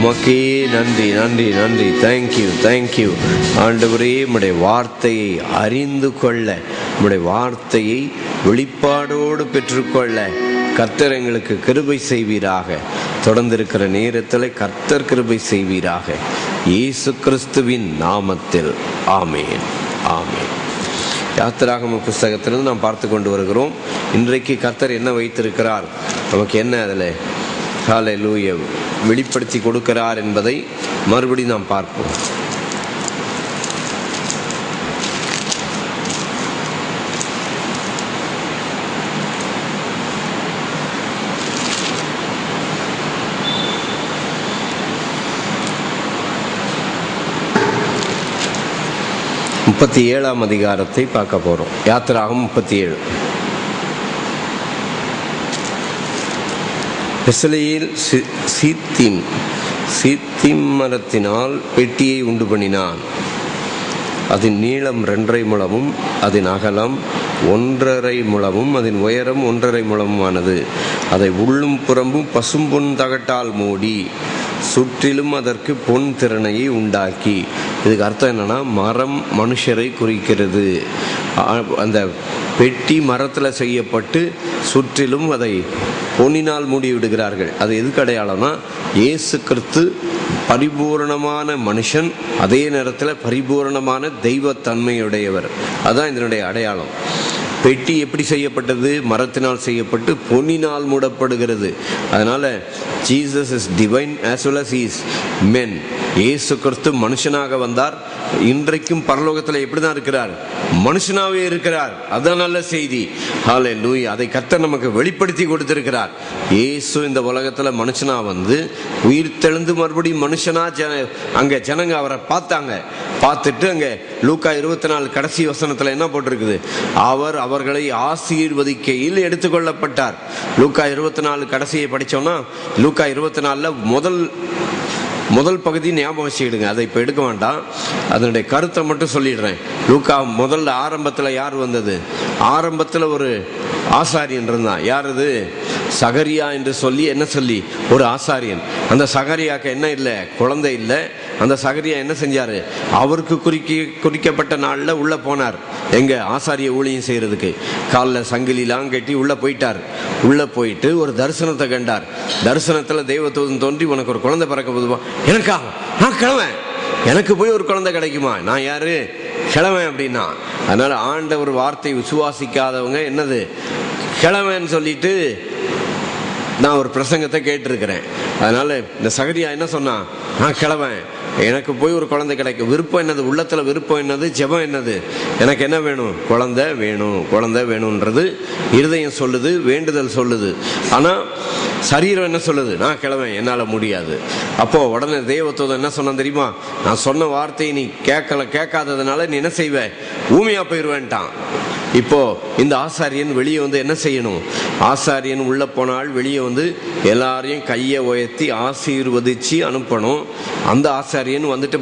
உமக்கே நன்றி நன்றி நன்றி. தேங்க்யூ தேங்க்யூ ஆண்டவரே. உம்முடைய வார்த்தையை அறிந்து கொள்ள, உம்முடைய வார்த்தையை வெளிப்பாடோடு பெற்றுக்கொள்ள கர்த்தர் எங்களுக்கு கிருபை செய்வீராக. தொடர்ந்து இருக்கிற நேரத்தில் கர்த்தர் கிருபை செய்வீராக. இயேசு கிறிஸ்துவின் நாமத்தில் ஆமேன் ஆமேன். யாத்திராகம புஸ்தகத்திலிருந்து நாம் பார்த்து கொண்டு வருகிறோம். இன்றைக்கு கர்த்தர் என்ன வைத்திருக்கிறார், நமக்கு என்ன அதில் ஹல்லேலூயா வெளிப்படுத்தி கொடுக்கிறார் என்பதை மறுபடியும் நாம் பார்ப்போம். முப்பத்தி 37ஆம் அதிகாரத்தை பார்க்க போறோம். யாத்திராகமம் 37. பெசலேயேல் சீத்திம் மரத்தினால் பெட்டியை உண்டு பண்ணினான். அதன் நீளம் 2.5 முழமும் அதன் அகலம் 1.5 முழமும் அதன் உயரம் 1.5 முழமுமானது. அதை உள்ளும் புறம்பும் பசும்பொன் தகட்டால் மூடி சுற்றிலும் அதற்கு பொன் திறனையை உண்டாக்கி. இதுக்கு அர்த்தம் என்னன்னா, மரம் மனுஷரை குறிக்கிறது. அந்த பெட்டி மரத்தில் செய்யப்பட்டு சுற்றிலும் அதை பொன்னினால் மூடி விடுகிறார்கள். அது எதுக்கு அடையாளம்னா, இயேசு கிறிஸ்து பரிபூரணமான மனுஷன், அதே நேரத்தில் பரிபூரணமான தெய்வத்தன்மையுடையவர். அதுதான் இதனுடைய அடையாளம். பெட்டி எப்படி செய்யப்பட்டது? மரத்தினால் செய்யப்பட்டு பொன்னினால் மூடப்படுகிறது. அதனால Jesus is divine as well as he is men. இயேசு கிறிஸ்து மனுஷனாக வந்தார். இன்றைக்கும் பரலோகத்தில் எப்படிதான் இருக்கிறார்? மனுஷனாவே இருக்கிறார். அதான் நல்ல செய்தி. ஹல்லேலூயா. அதை கர்த்தர் நமக்கு வெளிப்படுத்தி கொடுத்திருக்கிறார். இயேசு இந்த உலகத்துல மனுஷனா வந்து உயிர் தெழுந்து மறுபடியும் மனுஷனா அங்க ஜனங்க அவரை பார்த்தாங்க. பார்த்துட்டு அங்க லூக்கா 24 கடைசி வசனத்துல என்ன போட்டிருக்குது? அவர் அவர்களை ஆசீர்வதிக்கையில் எடுத்துக்கொள்ளப்பட்டார். லூக்கா 24 கடைசியை படிச்சோம்னா, லூக்கா 24 முதல் பகுதி ஞாபகம் வச்சுக்கிடுங்க. அதை இப்போ எடுக்க வேண்டாம், அதனுடைய கருத்தை மட்டும் சொல்லிடுறேன். லூக்கா முதல்ல ஆரம்பத்தில் யார் வந்தது? ஆரம்பத்தில் ஒரு ஆசாரியன் இருந்தான். யார் அது? சகரியா என்று சொல்லி என்ன சொல்லி ஒரு ஆசாரியன். அந்த சகரியாக்கு என்ன இல்லை? குழந்தை இல்லை. அந்த சகரியா என்ன செஞ்சாரு? அவருக்கு குறிக்கப்பட்ட நாளில் உள்ள போனார். எங்க? ஆசாரிய ஊழியம் செய்யறதுக்கு. காலில் சங்கிலிலாம் கட்டி உள்ள போயிட்டார். உள்ள போயிட்டு ஒரு தரிசனத்தை கண்டார். தரிசனத்தில் தெய்வதூதன் தோன்றி, உனக்கு ஒரு குழந்தை பிறக்க போதுமா? எனக்கா? நான் கிழவன், எனக்கு போய் ஒரு குழந்தை கிடைக்குமா? நான் யாரு? கிழவன் அப்படின்னா. அதனால ஆண்டவர் வார்த்தை விசுவாசிக்காதவங்க என்னது கிழவன் சொல்லிட்டு நான் ஒரு பிரசங்கத்தை கேட்டிருக்கிறேன். அதனால இந்த சகரியா என்ன சொன்னா, நான் கிழவன், எனக்கு போய் ஒரு குழந்தை கிடைக்கும். விருப்பம் என்னது? உள்ளத்துல விருப்பம் என்னது? ஜெபம் என்னது? எனக்கு என்ன வேணும்? குழந்தை வேணும். குழந்தை வேணும்ன்றது இருதயம் சொல்லுது, வேண்டுதல் சொல்லுது. ஆனா சரீரம் என்ன சொல்லுது? நான் கிழவன், என்னால முடியாது. அப்போ உடனே தேவதூதன் என்ன சொன்னான் தெரியுமா? நான் சொன்ன வார்த்தையை நீ கேட்காததுனால நீ என்ன செய்வ? ஊமையா போயிடுவேன்ட்டான். இப்போ இந்த ஆசாரியன் வெளியே வந்து என்ன செய்யணும்? ஆசாரியன் உள்ள போனால் வெளியே வந்து எல்லாரையும் கையை உயர்த்தி ஆசீர்வதிச்சு அனுப்பணும். அந்த ஆசாரியன் வந்துட்டு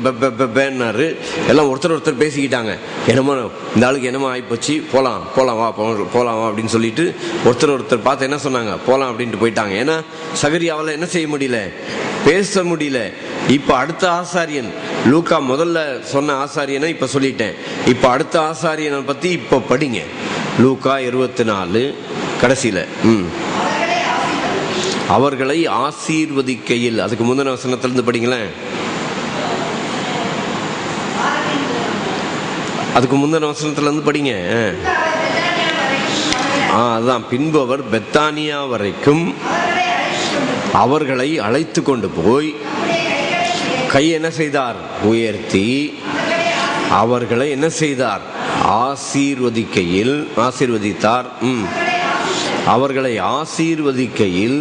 பென்னாரு. எல்லாம் ஒருத்தர் பேசிக்கிட்டாங்க. என்னமோ இந்த ஆளுக்கு என்னமோ ஆகிப்போச்சு, போலாம் வா அப்படின்னு சொல்லிட்டு ஒருத்தர் பார்த்து என்ன சொன்னாங்க? போலாம் அப்படின்ட்டு போயிட்டாங்க. ஏன்னா சகரியாவால் என்ன செய்ய முடியல? பேச முடியல. இப்ப அடுத்த ஆசாரியன், லூக்கா முதல்ல சொன்ன ஆசாரியனை இப்ப சொல்லிட்டேன். இப்ப அடுத்த ஆசாரியனை பத்தி இப்ப படிங்க. லூக்கா 24 கடைசியில அவர்களை ஆசீர்வதிக்கையில், அதுக்கு முந்தின வசனத்திலிருந்து படிங்களேன். அதுக்கு முந்தின வசனத்துல இருந்து படிங்க. அதுதான். பின்பு அவர் பெத்தானியா வரைக்கும் அவர்களை அழைத்து கொண்டு போய் கை என்ன செய்தார்? உயர்த்தி அவர்களை என்ன செய்தார்? ஆசீர்வதித்தார். அவர்களை ஆசீர்வதிக்கையில்,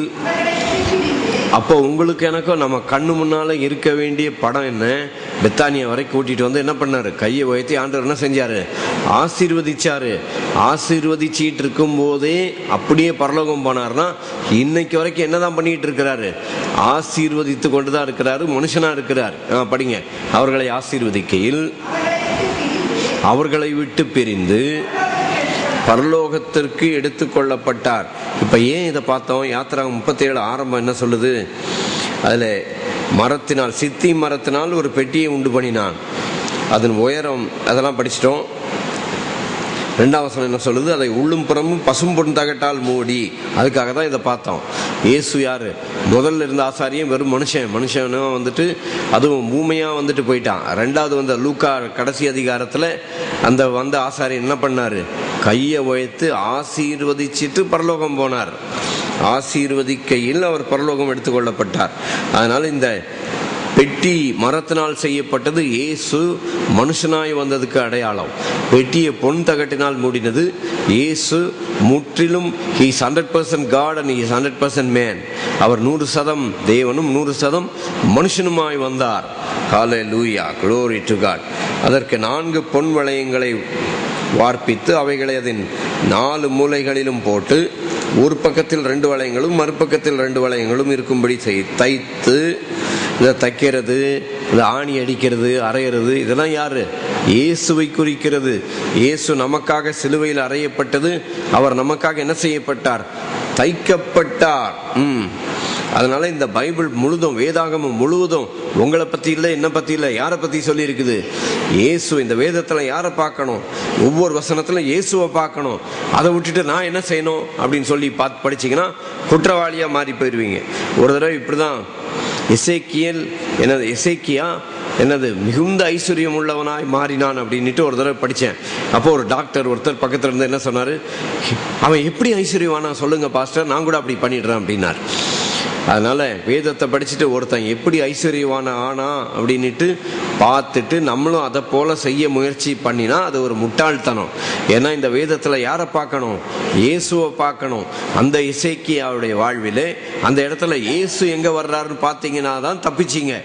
அப்போ உங்களுக்கு எனக்கும் நம்ம கண்ணு முன்னால இருக்க வேண்டிய படம் என்ன? பெத்தானியா வரை கூட்டிட்டு வந்து என்ன பண்ணாரு? கையை உயர்த்தி ஆண்டவர் என்ன செஞ்சாரு? ஆசீர்வதிச்சாரு. ஆசீர்வதிச்சிட்டு இருக்கும் போதே அப்படியே பரலோகம் போனார்னா, இன்னைக்கு வரைக்கும் என்னதான் பண்ணிட்டு இருக்கிறாரு? ஆசீர்வதித்து கொண்டுதான் இருக்கிறாரு, மனுஷனா இருக்கிறார். படிங்க. அவர்களை ஆசீர்வதிக்கையில் அவர்களை விட்டு பிரிந்து பரலோகத்திற்கு எடுத்துக்கொள்ளப்பட்டார். இப்ப ஏன் இதை பார்த்தோம்? யாத்திராகமம் 37 ஆரம்பம் என்ன சொல்லுது? அதுல மரத்தினால், சித்தி மரத்தினால் ஒரு பெட்டியை உண்டு பண்ணினான். அதன் உயரம் அதெல்லாம் படிச்சிட்டோம். 2ஆம் வசனம் என்ன சொல்லுது? அதை உள்ளும் புறமும் பசும்பொன் தகட்டால் மூடி. அதுக்காக தான் இதை பார்த்தோம். இயேசு யாரு? முதல்ல இருந்த ஆசாரியும் வெறும் மனுஷனும் வந்துட்டு அதுவும் ஊமையாக வந்துட்டு போயிட்டான். 2வது வந்த லூக்கா கடைசி அதிகாரத்தில் அந்த வந்த ஆசாரியன் என்ன பண்ணாரு? கையை உயர்த்து ஆசீர்வதிச்சிட்டு பரலோகம் போனார். ஆசீர்வதிக்கையில் அவர் பரலோகம் எடுத்துக்கொள்ளப்பட்டார். அதனால இந்த பெட்டி மரத்தினால் செய்யப்பட்டது இயேசு மனுஷனாய் வந்ததுக்கு அடையாளம். பெட்டியை பொன் தகட்டினால் மூடினது. இயேசு முற்றிலும் he is 100% God and he is 100% man. அவர் 100% தேவனும் 100% மனுஷனுமாய் வந்தார். ஹல்லேலூயா, glory to God. அதற்கு 4 பொன் வளையங்களை வார்ப்பித்து அவைகளை அதன் 4 மூலைகளிலும் போட்டு ஒரு பக்கத்தில் 2 வளையங்களும் மறுபக்கத்தில் 2 வளையங்களும் இருக்கும்படி தைத்து, இதை தைக்கிறது, இதை ஆணி அடிக்கிறது, அரைகிறது, இதெல்லாம் யாரு? இயேசுவை குறிக்கிறது. இயேசு நமக்காக சிலுவையில் அறையப்பட்டது. அவர் நமக்காக என்ன செய்யப்பட்டார்? தைக்கப்பட்டார். அதனால இந்த பைபிள் முழுதும், வேதாகமம் முழுவதும் உங்களை பத்தி இல்லை, என்ன பத்தி இல்லை, யாரை பத்தி சொல்லி இருக்குது? இயேசு. இந்த வேதத்துல யாரை பார்க்கணும்? ஒவ்வொரு வசனத்துல இயேசுவை பார்க்கணும். அதை விட்டுட்டு நான் என்ன செய்யணும் அப்படின்னு சொல்லி பார்த்து படிச்சீங்கன்னா குற்றவாளியா மாறி போயிருவீங்க. ஒரு தடவை இப்படிதான் எசேக்கியா மிகுந்த ஐஸ்வர்யம் உள்ளவனாய் மாறினான் அப்படின்ட்டு ஒரு தடவை படித்தேன். அப்போ ஒரு டாக்டர் ஒருத்தர் பக்கத்துல இருந்து என்ன சொன்னாரு? அவன் எப்படி ஐஸ்வர்யவானா சொல்லுங்க பாஸ்டர், நான் கூட அப்படி பண்ணிடுறேன் அப்படின்னார். அதனால வேதத்தை படிச்சுட்டு ஒருத்தன் எப்படி ஐஸ்வர்யவான ஆனா அப்படின்ட்டு பார்த்துட்டு நம்மளும் அதை போல செய்ய முயற்சி பண்ணினா அது ஒரு முட்டாள்தனம். ஏன்னா இந்த வேதத்துல யாரை பார்க்கணும்? இயேசுவை பார்க்கணும். அந்த எசேக்கியாவுடைய வாழ்விலே அந்த இடத்துல இயேசு எங்க வர்றாருன்னு பார்த்தீங்கன்னா தான் தப்பிச்சிங்க.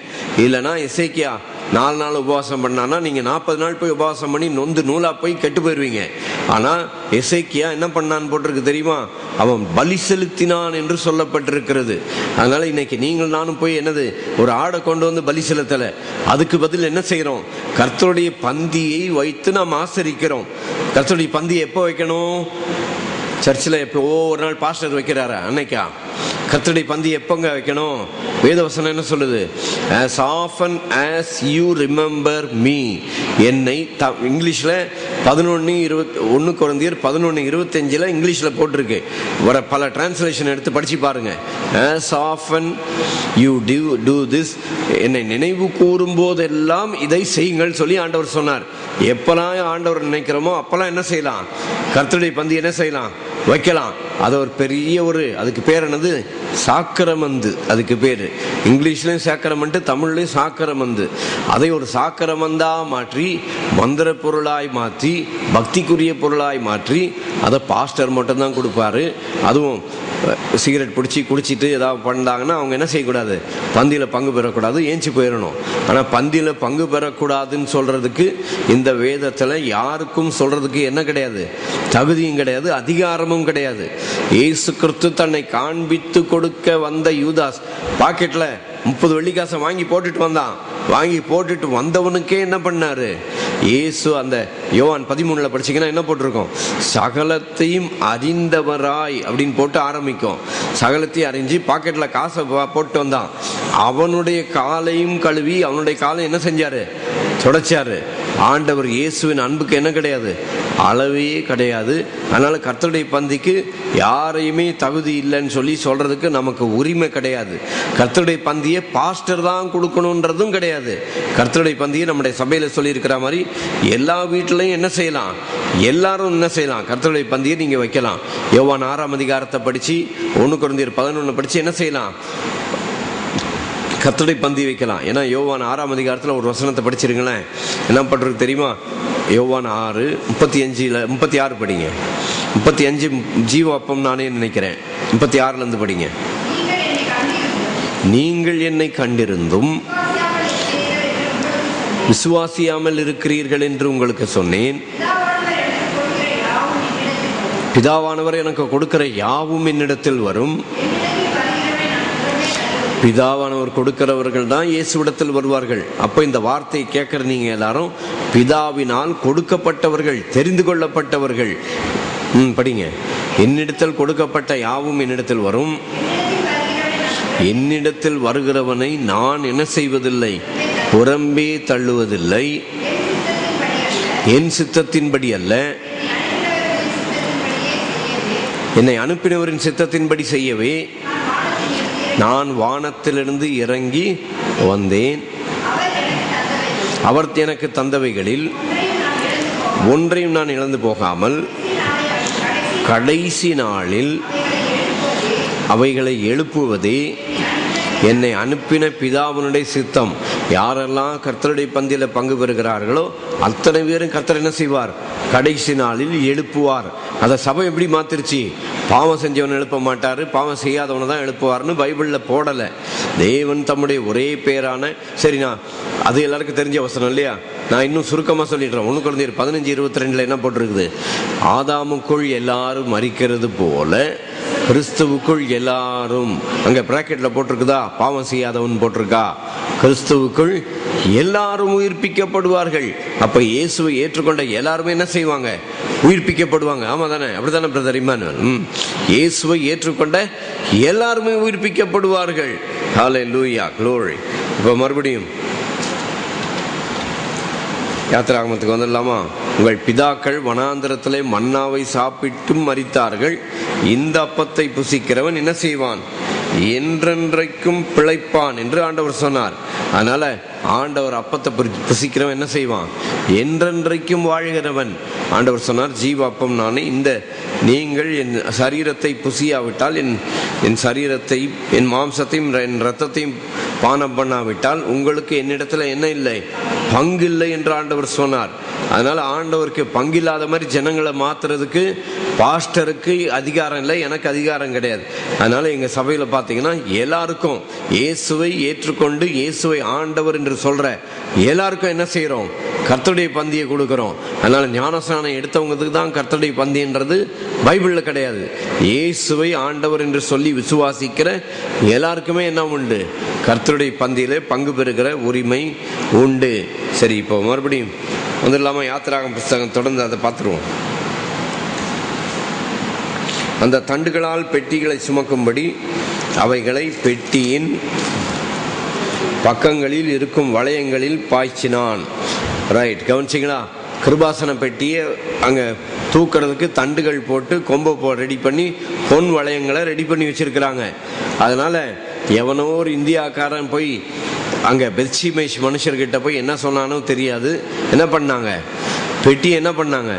இல்லைன்னா எசேக்கியா 4 நாள் உபவாசம் பண்ணானா நீங்க 40 நாள் போய் உபவாசம் பண்ணி நொந்து நூலா போய் கெட்டு போயிருவீங்க. ஆனா எசேக்கியா என்ன பண்ணான்னு போட்டிருக்கு தெரியுமா? அவன் பலி செலுத்தினான் என்று சொல்லப்பட்டிருக்கிறது. அதனால இன்னைக்கு நீங்கள் நானும் போய் ஒரு ஆடை கொண்டு வந்து பலி செலுத்தல. அதுக்கு பதில் என்ன செய்யறோம்? கர்த்தருடைய பந்தியை வைத்து நாம் ஆசரிக்கிறோம். கர்த்தருடைய பந்தியை எப்போ வைக்கணும்? சர்ச்சில் எப்போ ஒரு நாள் பாஸ்டர் வைக்கிறாரா அன்னைக்கா? கர்த்தருடைய பந்தி எப்போங்க வைக்கணும்? வேதவசனம் என்ன சொல்லுது? as often as you remember me. என்னை இங்கிலீஷ்ல 1 கொரிந்தியர் 11:25 இங்கிலீஷ்ல போட்டிருக்கு. வர பல டிரான்ஸ்லேஷன் எடுத்து படிச்சு பாருங்க. as often you do this, என்னை நினைவு கூறும் போதெல்லாம் இதை செய்யுங்கள் சொல்லி ஆண்டவர் சொன்னார். எப்பெல்லாம் ஆண்டவர் நினைக்கிறோமோ அப்பெல்லாம் என்ன செய்யலாம்? கர்த்தருடைய பந்தி என்ன செய்யலாம்? வைக்கலாம். அது ஒரு பெரிய அதுக்கு பேர் சாக்கிரமந்து. அதுக்கு பேரு இங்கிலீஷ்லயும் சாக்கிரமண்ட், தமிழ்லயும் சாக்கிரமந்து. அதை ஒரு சாக்கிரமந்தா மாற்றி, மந்திர பொருளாய் மாற்றி, பக்திக்குரிய பொருளாய் மாற்றி அதை பாஸ்டர் மட்டும்தான் கொடுப்பாரு. அதுவும் சிகரெட் பிடிச்சி குடிச்சிட்டு ஏதாவது பண்ணாங்கன்னா அவங்க என்ன செய்யக்கூடாது? பந்தியில் பங்கு பெறக்கூடாது, ஏஞ்சி போயிடணும். ஆனால் பந்தியில் பங்கு பெறக்கூடாதுன்னு சொல்றதுக்கு இந்த வேதத்தில் யாருக்கும் சொல்றதுக்கு என்ன கிடையாது? தகுதியும் கிடையாது, அதிகாரமும் கிடையாது. இயேசு கிறிஸ்து தன்னை காண்பித்து கொடுக்க வந்த யூதாஸ் பாக்கெட்ல 30 வெள்ளிக்காசை வாங்கி போட்டுட்டு வந்தான். வாங்கி போட்டுட்டு வந்தவனுக்கே என்ன பண்ணாரு? இயேசு அந்த யோவான் 13 படிச்சீங்கன்னா என்ன போட்டிருக்கோம்? சகலத்தையும் அறிந்தவராய் அப்படின்னு போட்டு ஆரம்பிக்கும். சகலத்தையும் அறிஞ்சு பாக்கெட்ல காசை போட்டு வந்தான். அவனுடைய காலையும் கழுவி அவனுடைய காலை என்ன செஞ்சாரு? தொடச்சாரு. ஆண்டவர் இயேசுவின் அன்புக்கு என்ன கிடையாது? அளவே கிடையாது. அதனால கர்த்தருடைய பந்திக்கு யாரையுமே தகுதி இல்லைன்னு சொல்லி சொல்றதுக்கு நமக்கு உரிமை கிடையாது. கர்த்தருடைய பந்தியை பாஸ்டர் தான் கொடுக்கணுன்றதும் கிடையாது. கர்த்தருடைய பந்தியை நம்முடைய சபையில சொல்லி இருக்கிற மாதிரி எல்லா வீட்டிலையும் என்ன செய்யலாம்? எல்லாரும் என்ன செய்யலாம்? கர்த்தருடைய பந்தியை நீங்க வைக்கலாம். யோவான் 6ஆம் அதிகாரத்தை படிச்சு 1 கொரிந்தியர் 11 படிச்சு என்ன செய்யலாம்? கர்த்தருடைய பந்தி வைக்கலாம். ஏன்னா யோவான் 6ஆம் அதிகாரத்தில் ஒரு வசனத்தை படிச்சிருங்களேன். என்ன பண்றது தெரியுமா? யோவான் 6:35-36 படிங்க. 35 ஜீவ அப்பம் நானே நினைக்கிறேன். 36 படிங்க. நீங்கள் என்னை கண்டிருந்தும் விசுவாசியாமல் இருக்கிறீர்கள் என்று உங்களுக்கு சொன்னேன். பிதாவானவர் எனக்கு கொடுக்கிற யாவும் என்னிடத்தில் வரும். பிதாவானவர் கொடுக்கிறவர்கள் தான் இயேசுவிடத்தில் வருவார்கள். அப்போ இந்த வார்த்தையை கேட்கிற நீங்க எல்லாரும் பிதாவினால் கொடுக்கப்பட்டவர்கள், தெரிந்து கொள்ளப்பட்டவர்கள். படிங்க. என்னிடத்தில் கொடுக்கப்பட்ட யாவும் என்னிடத்தில் வரும். என்னிடத்தில் வருகிறவனை நான் என்ன செய்வதில்லை, புறம்பே தள்ளுவதில்லை. என் சித்தத்தின்படி அல்ல, என்னை அனுப்பினவரின் சித்தத்தின்படி செய்யவே நான் வானத்திலிருந்து இறங்கி வந்தேன். அவர் எனக்கு தந்தவைகளில் ஒன்றையும் நான் இழந்து போகாமல் கடைசி நாளில் அவைகளை எழுப்புவதே என்னை அனுப்பின பிதாவினுடைய சித்தம். யாரெல்லாம் கர்த்தருடைய பந்தியில் பங்கு பெறுகிறார்களோ அத்தனை பேரும் கர்த்தர் என்ன செய்வார், கடைசி நாளில் எழுப்புவார். அதை சபை எப்படி மாத்திருச்சு? பாவம் செஞ்சவனை எழுப்ப மாட்டாரு, பாவம் செய்யாதவனை தான் எழுப்புவார்னு பைபிளில் போடலை. தேவன் தம்முடைய ஒரே பேரான, சரிண்ணா அது எல்லாருக்கும் தெரிஞ்ச வசனம் இல்லையா, நான் இன்னும் சுருக்கமாக சொல்லிடுறேன். 1 Corinthians 15:22 என்ன போட்டிருக்குது? ஆதாமுக்குள் எல்லாரும் மரிக்கிறது போல கிறிஸ்துவுக்குள் எல்லாரும், அங்கே பிராக்கெட்டில் போட்டிருக்குதா, பாவம் செய்யாதவன் போட்டிருக்கா, கிறிஸ்துவுக்குள் எல்லாரும் உயிர்ப்பிக்கப்படுவார்கள். அப்போ இயேசுவை ஏற்றுக்கொண்ட எல்லாருமே என்ன செய்வாங்க, உயிர்ப்பிக்கப்படுவாங்க. ஆமாம் தானே, அப்படி தானே பிரதர் இம்மானுவேல்? இயேசுவை ஏற்றுக்கொண்ட எல்லாருமே உயிர்ப்பிக்கப்படுவார்கள். ஹல்லேலூயா, க்ளோரி. இப்போ மறுபடியும் யாத்திராகமத்துக்கு வந்துடலாமா? உங்கள் பிதாக்கள் வனாந்திரத்திலே மன்னாவை சாப்பிட்டும் மரித்தார்கள். இந்த அப்பத்தை புசிக்கிறவன் என்ன செய்வான், என்றென்றைக்கும் பிழைப்பான் என்று ஆண்டவர் சொன்னார். அதனால ஆண்டவர் அப்பத்தை புசிக்கிறவன் என்ன செய்வான், என்றென்றைக்கும் வாழ்கிறவன். ஆண்டவர் சொன்னார், ஜீவ அப்பம் நானே. இந்த நீங்கள் என் சரீரத்தை புசியாவிட்டால், என் சரீரத்தை, என் மாம்சத்தையும் என் இரத்தத்தையும் பானம் பண்ணாவிட்டால் உங்களுக்கு என்னிடத்துல என்ன இல்லை, பங்கில்லை என்று ஆண்டவர் சொன்னார். அதனால ஆண்டவருக்கு பங்கில்லாத மாதிரி ஜனங்களை மாத்துறதுக்கு பாஸ்டருக்கு அதிகாரம் இல்லை, எனக்கு அதிகாரம் கிடையாது. அதனால எங்க சபையில பாத்தீங்கன்னா எல்லாருக்கும் இயேசுவை ஏற்றுக்கொண்டு இயேசுவை ஆண்டவர் என்று சொல்ற எல்லாருக்கும் என்ன செய்யறோம், கர்த்தருடைய பந்தியை கொடுக்கிறோம். அதனால ஞானஸ்நானம் எடுத்தவங்களுக்கு தான் கர்த்தருடைய பந்தின்றது பைபிள்ல கிடையாது. இயேசுவை ஆண்டவர் என்று சொல்லி விசுவாசிக்கிற எல்லாருக்குமே என்ன உண்டு, கர்த்தருடைய பந்தியில பங்கு பெறுகிற உரிமை உண்டு. சரி, இப்போ மறுபடியும் வந்துடலாமா? யாத்திராகம புஸ்தகம் தொடர்ந்து அதை பார்த்துருவோம். அந்த தண்டுகளால் பெட்டிகளை சுமக்கும்படி அவைகளை பெட்டியின் பக்கங்களில் இருக்கும் வளையங்களில் பாய்ச்சினான். ரைட், கவனிச்சிங்களா? கிருபாசன பெட்டியை அங்கே தூக்கிறதுக்கு தண்டுகள் போட்டு கொம்பை ரெடி பண்ணி பொன் வளையங்களை ரெடி பண்ணி வச்சிருக்கிறாங்க. அதனால எவனோ ஒரு இந்தியாக்காரன் போய் அங்கே பெர்சிமேஷ் மனுஷர்கிட்ட போய் என்ன சொன்னானோ தெரியாது. என்ன பண்ணாங்க, பெட்டி என்ன பண்ணாங்க,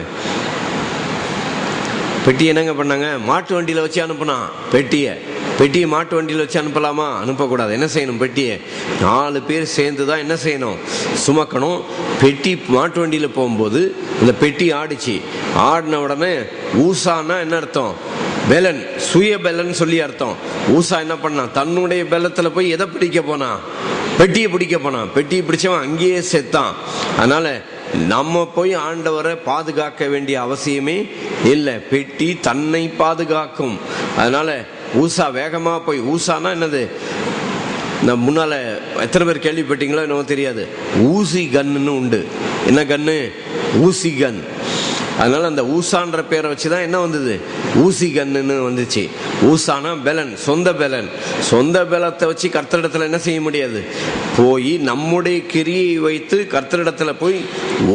பெட்டி என்னங்க பண்ணாங்க, மாட்டு வண்டியில் வச்சு அனுப்புனான். பெட்டியை மாட்டு வண்டியில் வச்சு அனுப்பலாமா? அனுப்பக்கூடாது. என்ன செய்யணும், பெட்டியை 4 பேர் சேர்ந்து தான் என்ன செய்யணும், சுமக்கணும். பெட்டி மாட்டு வண்டியில் போகும்போது இந்த பெட்டி ஆடிச்சு. ஆடின உடனே ஊசானா என்ன அர்த்தம், பெலன், சுய பெலன் சொல்லி அர்த்தம். ஊசா என்ன பண்ணான், தன்னுடைய பெலத்தில் போய் எதை பிடிக்க போனான், பெட்டியை பிடிக்க போனான். பெட்டியை பிடிச்சவன் அங்கேயே செத்தான். அதனால நம்ம போய் ஆண்டவரை பாதுகாக்க வேண்டிய அவசியமே இல்லை, பெட்டி தன்னை பாதுகாக்கும். அதனால ஊசா வேகமா போய், ஊசானா என்னது, நான் முன்னால எத்தனை பேர் கேள்விப்பட்டீங்களோ என்னவோ தெரியாது, ஊசி கன்னு உண்டு. என்ன கன்னு, ஊசி கன். அதனால அந்த ஊசான்ற பேரை வச்சுதான் என்ன வந்தது, ஊசி கன்னு வந்துச்சு. ஊசானா பெலன், சொந்த பெலன். சொந்த பெலத்தை வச்சு கர்த்தரிடத்துல என்ன செய்ய முடியாது, போய் நம்முடைய கிரியை வைத்து கர்த்தரிடத்துல போய்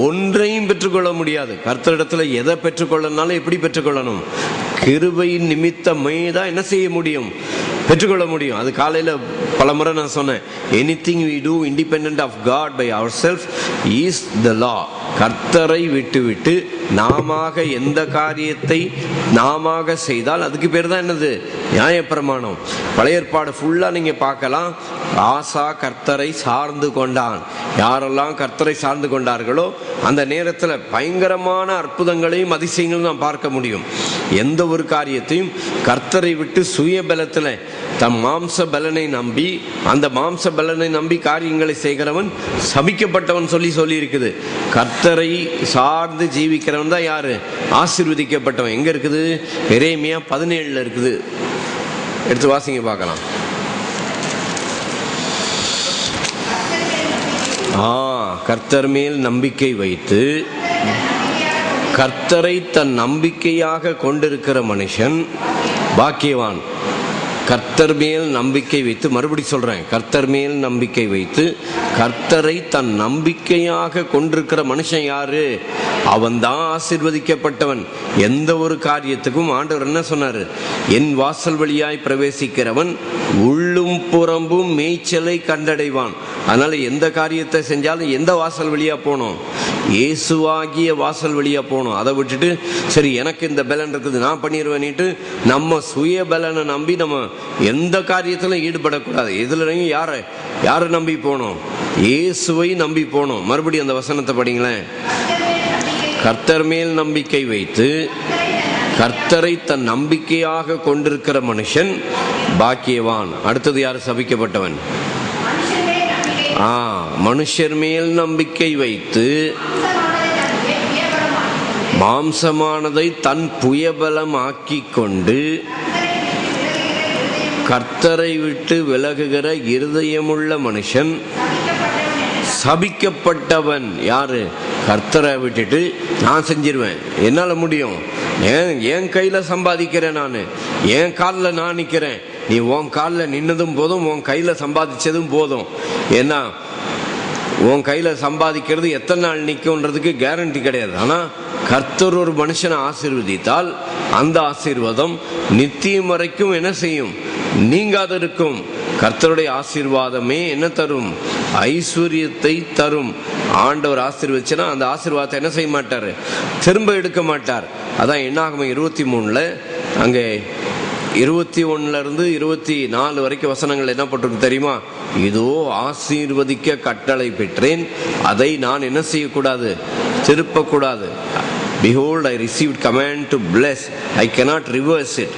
ஒன்றையும் பெற்றுக்கொள்ள முடியாது. கர்த்தரிடத்துல எதை பெற்றுக்கொள்ளனாலும் எப்படி பெற்றுக்கொள்ளணும், கிருபையின் நிமித்தமே தான் என்ன செய்ய முடியும், பெற்றுக்கொள்ள முடியும். அது காலையில பல முறை நான் சொன்னேன், anything we do independent of God by ourselves is the law. கர்த்தரை விட்டு நாம எந்த காரியத்தை நாம செய்தால் அதுக்கு பேர் தான் என்னது, நியாயப்பிரமாணம். பழைய ஏற்பாடு ஃபுல்லா நீங்க பார்க்கலாம். ஆசா கர்த்தரை சார்ந்து கொண்டான். யாரெல்லாம் கர்த்தரை சார்ந்து கொண்டார்களோ அந்த நேரத்தில் பயங்கரமான அற்புதங்களையும் அதிசயங்களையும் நாம் பார்க்க முடியும். எந்த ஒரு காரியத்தையும் கர்த்தரை விட்டு சுய பலத்தில் தம் மாம்ச பலனை நம்பி, அந்த மாம்ச பலனை நம்பி காரியங்களை செய்கிறவன் சபிக்கப்பட்டவன் சொல்லி இருக்குது. கர்த்தரை சார்ந்து ஜீவிக்கிறவன் தான் யாரு, ஆசீர்வதிக்கப்பட்டவன். எங்க இருக்குது, எரேமியா 17 இருக்குது. எடுத்து வாசிங்க பார்க்கலாம். கர்த்தர் மேல் நம்பிக்கை வைத்து கர்த்தரை தன் நம்பிக்கையாக கொண்டிருக்கிற மனுஷன் பாக்கியவான். கர்த்தர் மேல் நம்பிக்கை வைத்து, மறுபடி சொல்றேன், கர்த்தர் மேல் நம்பிக்கை வைத்து கர்த்தரை தன் நம்பிக்கையாக கொண்டிருக்கிற மனுஷன் யாரு? அவன் தான் ஆசீர்வதிக்கப்பட்டவன். எந்த ஒரு காரியத்துக்கும் ஆண்டவர் என்ன சொன்னாரு? என் வாசல் வழியாய் பிரவேசிக்கிறவன் உள்ளும் புறம்பும் மேய்ச்சலை கண்டடைவான். அதனால எந்த காரியத்தை செஞ்சாலும் எந்த வாசல் வழியா போகணும்? இயேசுவாகிய வாசல் வழியா போகணும். அதை விட்டுட்டு சரி எனக்கு இந்த பலன் இருக்குது நான் பண்ணிடுவேன்னுட்டு நம்ம சுய பலனை நம்பி நம்ம எந்த காரியத்திலும் ஈடுபடக்கூடாது. எதுலையும் யாரை நம்பி போகணும்? இயேசுவை நம்பி போகணும். மறுபடியும் அந்த வசனத்தை படிங்களேன். கர்த்தர் மேல் நம்பிக்கை வைத்து கர்த்தரை தன் நம்பிக்கையாக கொண்டிருக்கிற மனுஷன் பாக்கியவான். அடுத்தது யாரு? சபிக்கப்பட்டவன். மனுஷர் மேல் நம்பிக்கை வைத்து மாம்சமானதை தன் புயபலம் ஆக்கி கொண்டு கர்த்தரை விட்டு விலகுகிற இருதயமுள்ள மனுஷன் சபிக்கப்பட்டவன். யாரு? கர்த்தரை விட்டுட்டு நான் செஞ்சிருவேன், என்னால முடியும், என் கையில சம்பாதிக்கிறேன், நான் என் காலில் நான் நிக்கிறேன். நீ உன் காலில் நின்னதும் போதும், உன் கையில சம்பாதிச்சதும் போதும். ஏன்னா உன் கையில சம்பாதிக்கிறது எத்தனை நாள் நிற்கும்ன்றதுக்கு கேரண்டி கிடையாது. ஆனா கர்த்தர் ஒரு மனுஷனை ஆசீர்வதித்தால் அந்த ஆசீர்வாதம் நித்தியம் வரைக்கும் என்ன செய்யும்? நீங்காத இருக்கும். கர்த்தருடைய ஆசீர்வாதமே என்ன தரும்? ஐஸ்வர்யத்தை தரும். ஆண்டவர் ஆசீர்வதிச்சுன்னா அந்த ஆசீர்வாதத்தை என்ன செய்ய மாட்டாரு? திரும்ப எடுக்க மாட்டார். அதான் என்னாகும் 23 அங்கே 21 24 வரைக்கும் வசனங்கள் என்ன போட்டிருக்கு தெரியுமா? இதோ ஆசீர்வதிக்க கட்டளை பெற்றேன், அதை நான் என்ன செய்யக்கூடாது? திருப்பக்கூடாது. Behold, I received command to bless, I cannot reverse it.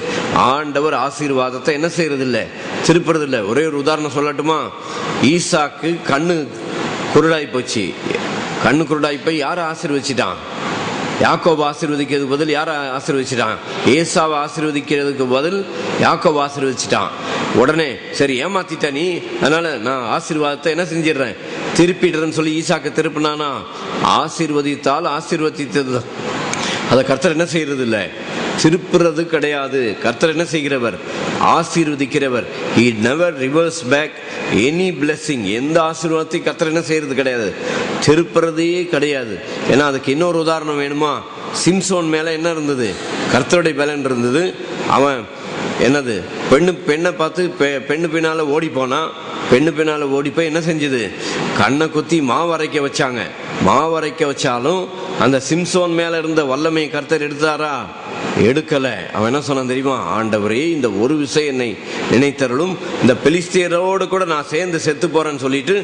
ஆண்டவர் ஆசீர்வாதத்தை என்ன செய்யறதில்லை? திருப்புறதில்லை. ஒரே ஒரு உதாரணம் சொல்லட்டுமா? ஈசாக்கு கண்ணு குருடாய் போச்சு. கண்ணு குருடாய் போய் யாரை ஆசீர்வதிச்சிட்டான்? யாக்கோபு ஆசீர்வதிக்கிறதுக்கு பதில் யாரை ஆசீர்வதிச்சிட்டான்? ஏசாவை ஆசீர்வதிக்கிறதுக்கு பதில் யாக்கோபு ஆசீர்வதிச்சிட்டான். உடனே சரி ஏமாத்திட்ட நீ, அதனால நான் ஆசீர்வாதத்தை என்ன செஞ்சிடறேன்? திருப்பிடுறேன்னு சொல்லி ஈசாக்கு திருப்பினானா? ஆசீர்வதித்தால் ஆசீர்வதித்தது அதை கர்த்தர் என்ன செய்யறது இல்லை? திருப்புறது கிடையாது. கர்த்தர் என்ன செய்கிறவர்? ஆசீர்வதிக்கிறவர். He never reverse back any blessing. எந்த ஆசீர்வாதத்தை கர்த்தர் என்ன செய்யறது கிடையாது? திருப்புறதே கிடையாது. ஏன்னா அதுக்கு இன்னொரு உதாரணம் வேணுமா? சிம்சோன் மேல என்ன இருந்தது? கர்த்தருடைய பலன் இருந்தது. அவன் என்னது? பெண்ணை பார்த்து பெண்ணு பின்னால ஓடி போனா, பெண்ணு பின்னால ஓடி போய் என்ன செஞ்சது? கண்ணை குத்தி மாவரைக்க வச்சாங்க. மாவரைக்க வச்சாலும் அந்த சிம்சோன் மேல இருந்த வல்லமையை கர்த்தர் எடுத்தாரா? எடுக்கல. அவன் என்ன சொன்னான் தெரியுமா? ஆண்டவரே, இந்த ஒரு விஷயம் என்னை நினைத்தருளும், இந்த பெலிஸ்தியரோடு கூட நான் சேர்ந்து செத்து போறேன்னு சொல்லிட்டு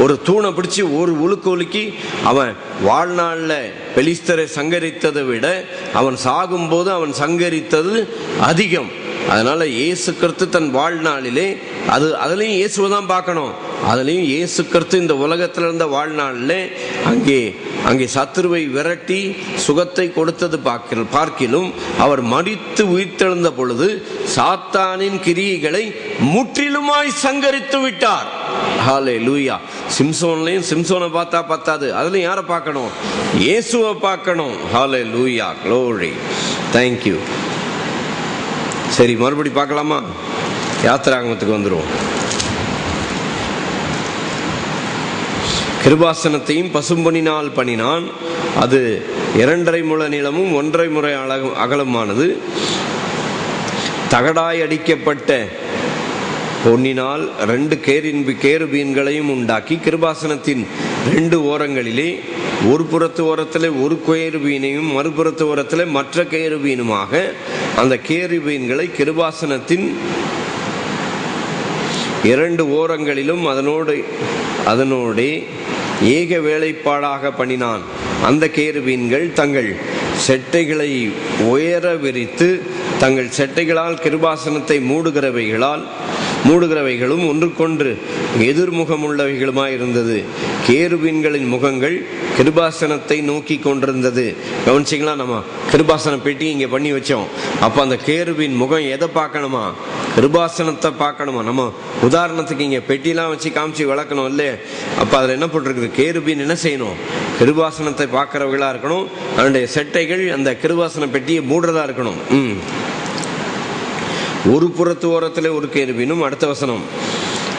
ஒரு தூணை பிடிச்சி ஒரு உலுக்கு உலுக்கி அவன் வாழ்நாள்ல பெலிஸ்தரை சங்கரித்ததை விட அவன் சாகும்போது அவன் சங்கரித்தது அதிகம். அதனால இயேசு கிறிஸ்து தன் வாழ்நாளிலே அதுலயும் இயேசுவை தான் பார்க்கணும். அதுலயும் இயேசு கிறிஸ்து இந்த உலகத்துல இருந்த வாழ்நாளிலே அங்கே சத்துருவை விரட்டி சுகத்தை கொடுத்தது பார்க்கிலும் அவர் மரித்து உயிர்த்தெழுந்த பொழுது சாத்தானின் கிரியைகளை முற்றிலுமாய் சங்கரித்து விட்டார். ஹல்லேலூயா. சிம்சோனை பார்த்தா பத்தாது, அதுலயும் யாரை பார்க்கணும்? இயேசுவை பார்க்கணும். ஹல்லேலூயா, க்ளோரி, தேங்க்யூ. சரி, மறுபடி பார்க்கலாமா? யாத்திராகமத்துக்கு வந்துருவோம். கிருபாசனத்தையும் பசும்பொனினால் பண்ணினான். அது 2.5 முழ நீளமும் 1.5 முறை அகலமானது. தகடாய் அடிக்கப்பட்ட பொன்னினால் 2 கேருபீன்களையும் உண்டாக்கி கிருபாசனத்தின் 2 ஓரங்களிலே ஒரு புறத்து ஓரத்திலே ஒரு கேருபீனையும் மறுபுறத்து ஓரத்திலே மற்ற கேருபீனுமாக அந்த கேருபீன்களை கிருபாசனத்தின் 2 ஓரங்களிலும் அதனோடு ஏக வேலைப்பாடாக பண்ணினான். அந்த கேருபீன்கள் தங்கள் செட்டைகளை உயர விரித்து தங்கள் செட்டைகளால் கிருபாசனத்தை மூடுகிறவைகளும் ஒன்றுக்கொன்று எதிர்முகம் உள்ளவைகளுமாய் இருந்தது. கேருபீன்களின் முகங்கள் கிருபாசனத்தை நோக்கி கொண்டிருந்தது. கவனிச்சிங்களா? நம்ம கிருபாசன பெட்டி இங்க பண்ணி வச்சோம். அப்ப அந்த கேருபீன் முகம் எதை பார்க்கணுமா? கிருபாசனத்தை பார்க்கணுமா? நம்ம உதாரணத்துக்கு இங்க பெட்டிலாம் வச்சு காமிச்சு வளர்க்கணும் இல்லையே. அப்ப அதுல என்ன போட்டிருக்குது? கேருபீன் என்ன செய்யணும்? கிருபாசனத்தை பார்க்கிறவர்களா இருக்கணும். அதனுடைய செட்டைகள் அந்த கிருபாசன பெட்டியை மூடுறதா இருக்கணும். ஒரு புறத்து ஓரத்திலே ஒரு கேருபீனும். அடுத்த வசனம்,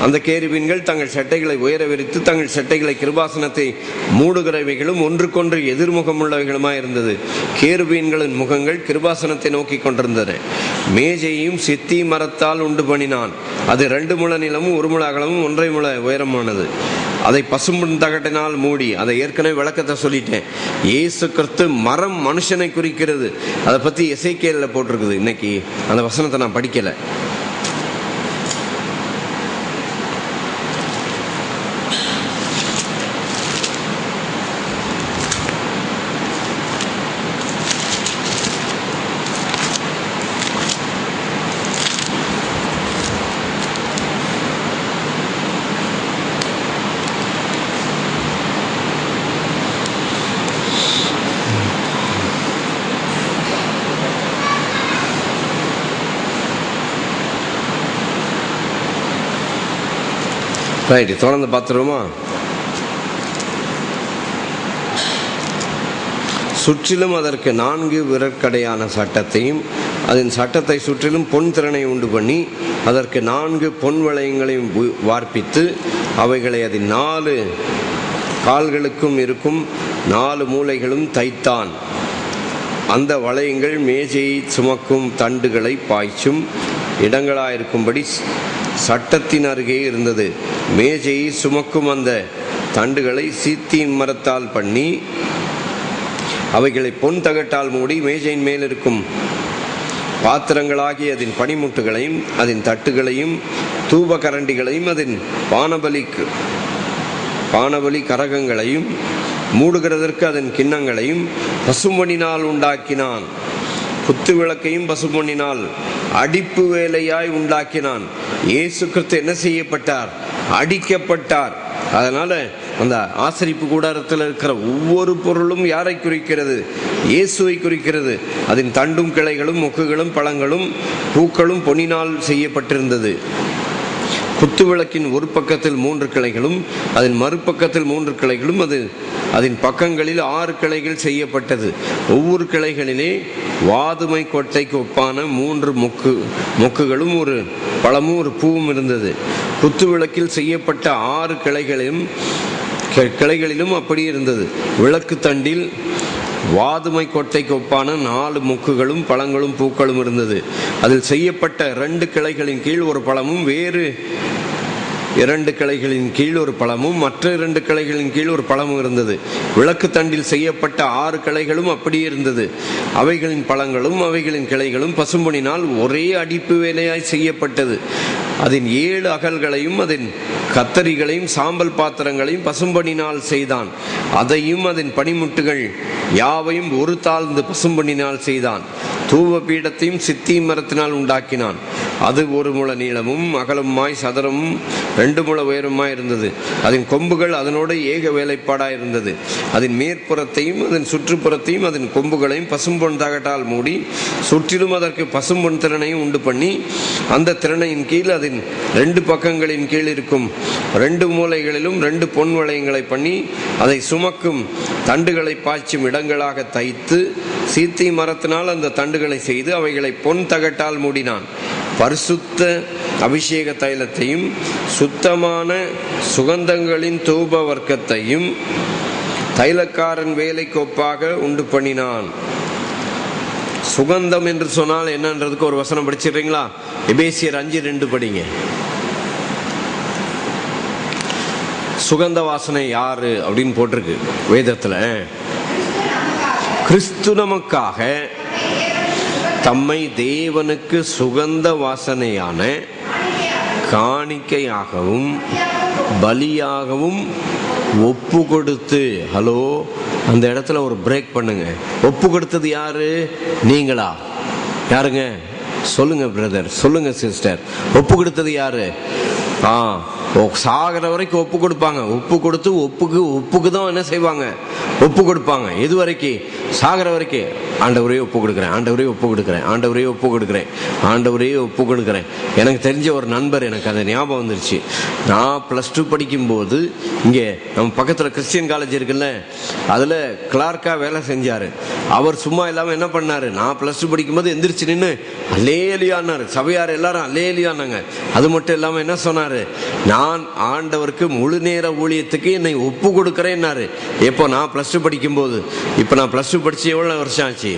அந்த கேருபீன்கள் தங்கள் சட்டைகளை உயர விரித்து தங்கள் சட்டைகளை கிருபாசனத்தை மூடுகிறவைகளும் ஒன்றுக்கொன்று எதிர்முகம் உள்ளவைகளுமாய் இருந்தது. கேருபீன்களின் முகங்கள் கிருபாசனத்தை நோக்கி கொண்டிருந்தன. மேஜையையும் சித்தி மரத்தால் உண்டு பண்ணினான். அது 2 முழ நீளமும் 1 முழ அகலமும் 1.5 முழ உயரமானது. அதை பசும்பொன் தகட்டினால் மூடி. அதை ஏற்கனவே விளக்கத்தை சொல்லிட்டேன். இயேசு கிறிஸ்து மரம் மனுஷனை குறிக்கிறது. அதை பற்றி எசேக்கியேல்ல போட்டிருக்குது. இன்னைக்கு அந்த வசனத்தை நான் படிக்கலை. ரைட்டு, தொடர்ந்து பார்த்துருவோமா? சுற்றிலும் அதற்கு 4 விரற்கடையான சட்டத்தையும் அதன் சட்டத்தை சுற்றிலும் பொன் திறனை உண்டு பண்ணி அதற்கு 4 பொன் வளையங்களையும் வார்ப்பித்து அவைகளை அதன் 4 கால்களுக்கும் இருக்கும் 4 மூலைகளும் தைத்தான். அந்த வளையங்கள் மேஜையை சுமக்கும் தண்டுகளை பாய்ச்சும் இடங்களாயிருக்கும்படி சட்டத்தின் அருகே இருந்தது. மேஜையை சுமக்கும் அந்த தண்டுகளை சீத்தியின் மரத்தால் பண்ணி அவைகளை பொன் தகட்டால் மூடி மேஜையின் மேல் இருக்கும் பாத்திரங்களாகி அதன் பனிமுட்டுகளையும் அதன் தட்டுகளையும் தூப கரண்டிகளையும் அதன் பானபலி கரகங்களையும் மூடுகிறதற்கு அதன் கிண்ணங்களையும் பசும்பொன்னினால் உண்டாக்கினான். குத்து விளக்கையும் பசும்பொன்னினால் அடிப்பு வேலையாய் உண்டாக்கினான். இயேசு கிறிஸ்து என்ன செய்யப்பட்டார்? அடிக்கப்பட்டார். அதனால அந்த ஆசரிப்பு கூடாரத்தில் இருக்கிற ஒவ்வொரு பொருளும் யாரை குறிக்கிறது? இயேசுவை குறிக்கிறது. அதன் தண்டும் கிளைகளும் மொக்குகளும் பழங்களும் பூக்களும் பொன்னினால் செய்யப்பட்டிருந்தது. குத்து விளக்கின் ஒரு பக்கத்தில் 3 கிளைகளும் அதன் மறுபக்கத்தில் 3 கிளைகளும் அதன் பக்கங்களில் 6 கிளைகள் செய்யப்பட்டது. ஒவ்வொரு கிளைகளிலே வாதுமை கொட்டைக்கு ஒப்பான 3 மொக்குகளும் ஒரு பழமும் ஒரு பூவும் இருந்தது. குத்து விளக்கில் செய்யப்பட்ட 6 கிளைகளிலும் அப்படி இருந்தது. விளக்கு தண்டில் வாதுமை கொட்டைக்கு ஒப்பான 4 மொக்குகளும் பழங்களும் பூக்களும் இருந்தது. அதில் செய்யப்பட்ட 2 கிளைகளின் கீழ் ஒரு பழமும் வேறு 2 கிளைகளின் கீழ் ஒரு பழமும் மற்ற 2 கிளைகளின் கீழ் ஒரு பழமும் இருந்தது. விளக்கு தண்டில் செய்யப்பட்ட 6 கிளைகளும் அப்படியே இருந்தது. அவைகளின் பழங்களும் அவைகளின் கிளைகளும் பசும்பொன்னினால் ஒரே அடிப்பு வேலையாய் செய்யப்பட்டது. அதன் 7 அகல்களையும் அதன் கத்தரிகளையும் சாம்பல் பாத்திரங்களையும் பசும்பொன்னினால் செய்தான். அதையும் அதன் பனிமுட்டுகள் யாவையும் ஒரு தாழ்ந்து பசும்பொன்னினால் செய்தான். தூவ பீடத்தையும் சித்தி மரத்தினால் உண்டாக்கினான். அது 1 முழ நீளமும் அகலமாய் சதுரமும் 2 முழ உயரமாய் இருந்தது. அதன் கொம்புகள் அதனோட ஏக வேலைப்பாடாய் இருந்தது. அதன் மேற்புறத்தையும் அதன் சுற்றுப்புறத்தையும் அதன் கொம்புகளையும் பசும்பொன் தகட்டால் மூடி சுற்றிலும் அதற்கு பசும்பொன் திறனையும் உண்டு பண்ணி அந்த திறனையின் கீழ் அதன் 2 பக்கங்களின் கீழ் இருக்கும் 2 மூலைகளிலும் 2 பொன் வளையங்களை பண்ணி அதை சுமக்கும் தண்டுகளை பாய்ச்சும் இடங்களாக தைத்து சீத்தி மரத்தினால் அந்த தண்டுகளை செய்து அவைகளை பொன் தகட்டால் மூடினான். பரிசுத்த அபிஷேக தைலத்தையும் சுத்தமான சுகந்தங்களின் தூப வர்க்கத்தையும் தைலக்காரன் வேலைக்கு ஒப்பாக உண்டு பண்ணினான். சுகந்தம் என்று சொன்னால் என்னன்றதுக்கு ஒரு வசனம் படிச்சிடுறீங்களா? எபேசியர் 5:2 படிங்க. சுகந்த வாசனை யாரு அப்படின்னு போட்டிருக்கு வேதத்துல. கிறிஸ்து நமக்காக தம்மை தேவனுக்கு சுகந்த வாசனையான காணிக்கையாகவும் பலியாகவும் ஒப்பு கொடுத்து. ஹலோ, அந்த இடத்துல ஒரு பிரேக் பண்ணுங்க. ஒப்பு கொடுத்தது யாரு? நீங்களா? யாருங்க? சொல்லுங்க பிரதர், சொல்லுங்க சிஸ்டர். ஒப்பு கொடுத்தது யாரு? சாகிற வரைக்கும் ஒப்பு கொடுப்பாங்க. ஒப்பு கொடுத்து ஒப்புக்கு தான் என்ன செய்வாங்க, ஒப்பு கொடுப்பாங்க. எது வரைக்கும்? சாகிற வரைக்கும். ஆண்டவரே ஒப்பு கொடுக்குறேன், ஆண்டவரே ஒப்பு கொடுக்குறேன், ஆண்டவரே ஒப்பு கொடுக்குறேன், ஆண்டவரே ஒப்பு கொடுக்குறேன். எனக்கு தெரிஞ்ச ஒரு நண்பர், எனக்கு அது ஞாபகம் வந்துருச்சு. நான் +2 படிக்கும்போது இங்கே நம்ம பக்கத்தில் கிறிஸ்டியன் காலேஜ் இருக்குல்ல, அதில் கிளார்க்காக வேலை செஞ்சார். அவர் சும்மா இல்லாமல் என்ன பண்ணார், நான் +2 படிக்கும்போது எந்திரிச்சு நின்று அல்லேலியான்னாரு. சபையார் எல்லாரும் அல்லேலியான்னாங்க. அது மட்டும் இல்லாமல் என்ன சொன்னார், நான் ஆண்டவருக்கு முழு நேர ஊழியத்துக்கு என்னை ஒப்பு கொடுக்குறேன்னாரு. எப்போ? நான் +2 படிக்கும்போது. இப்போ நான் +2 படிச்சு எவ்வளோ வருஷம் ஆச்சு?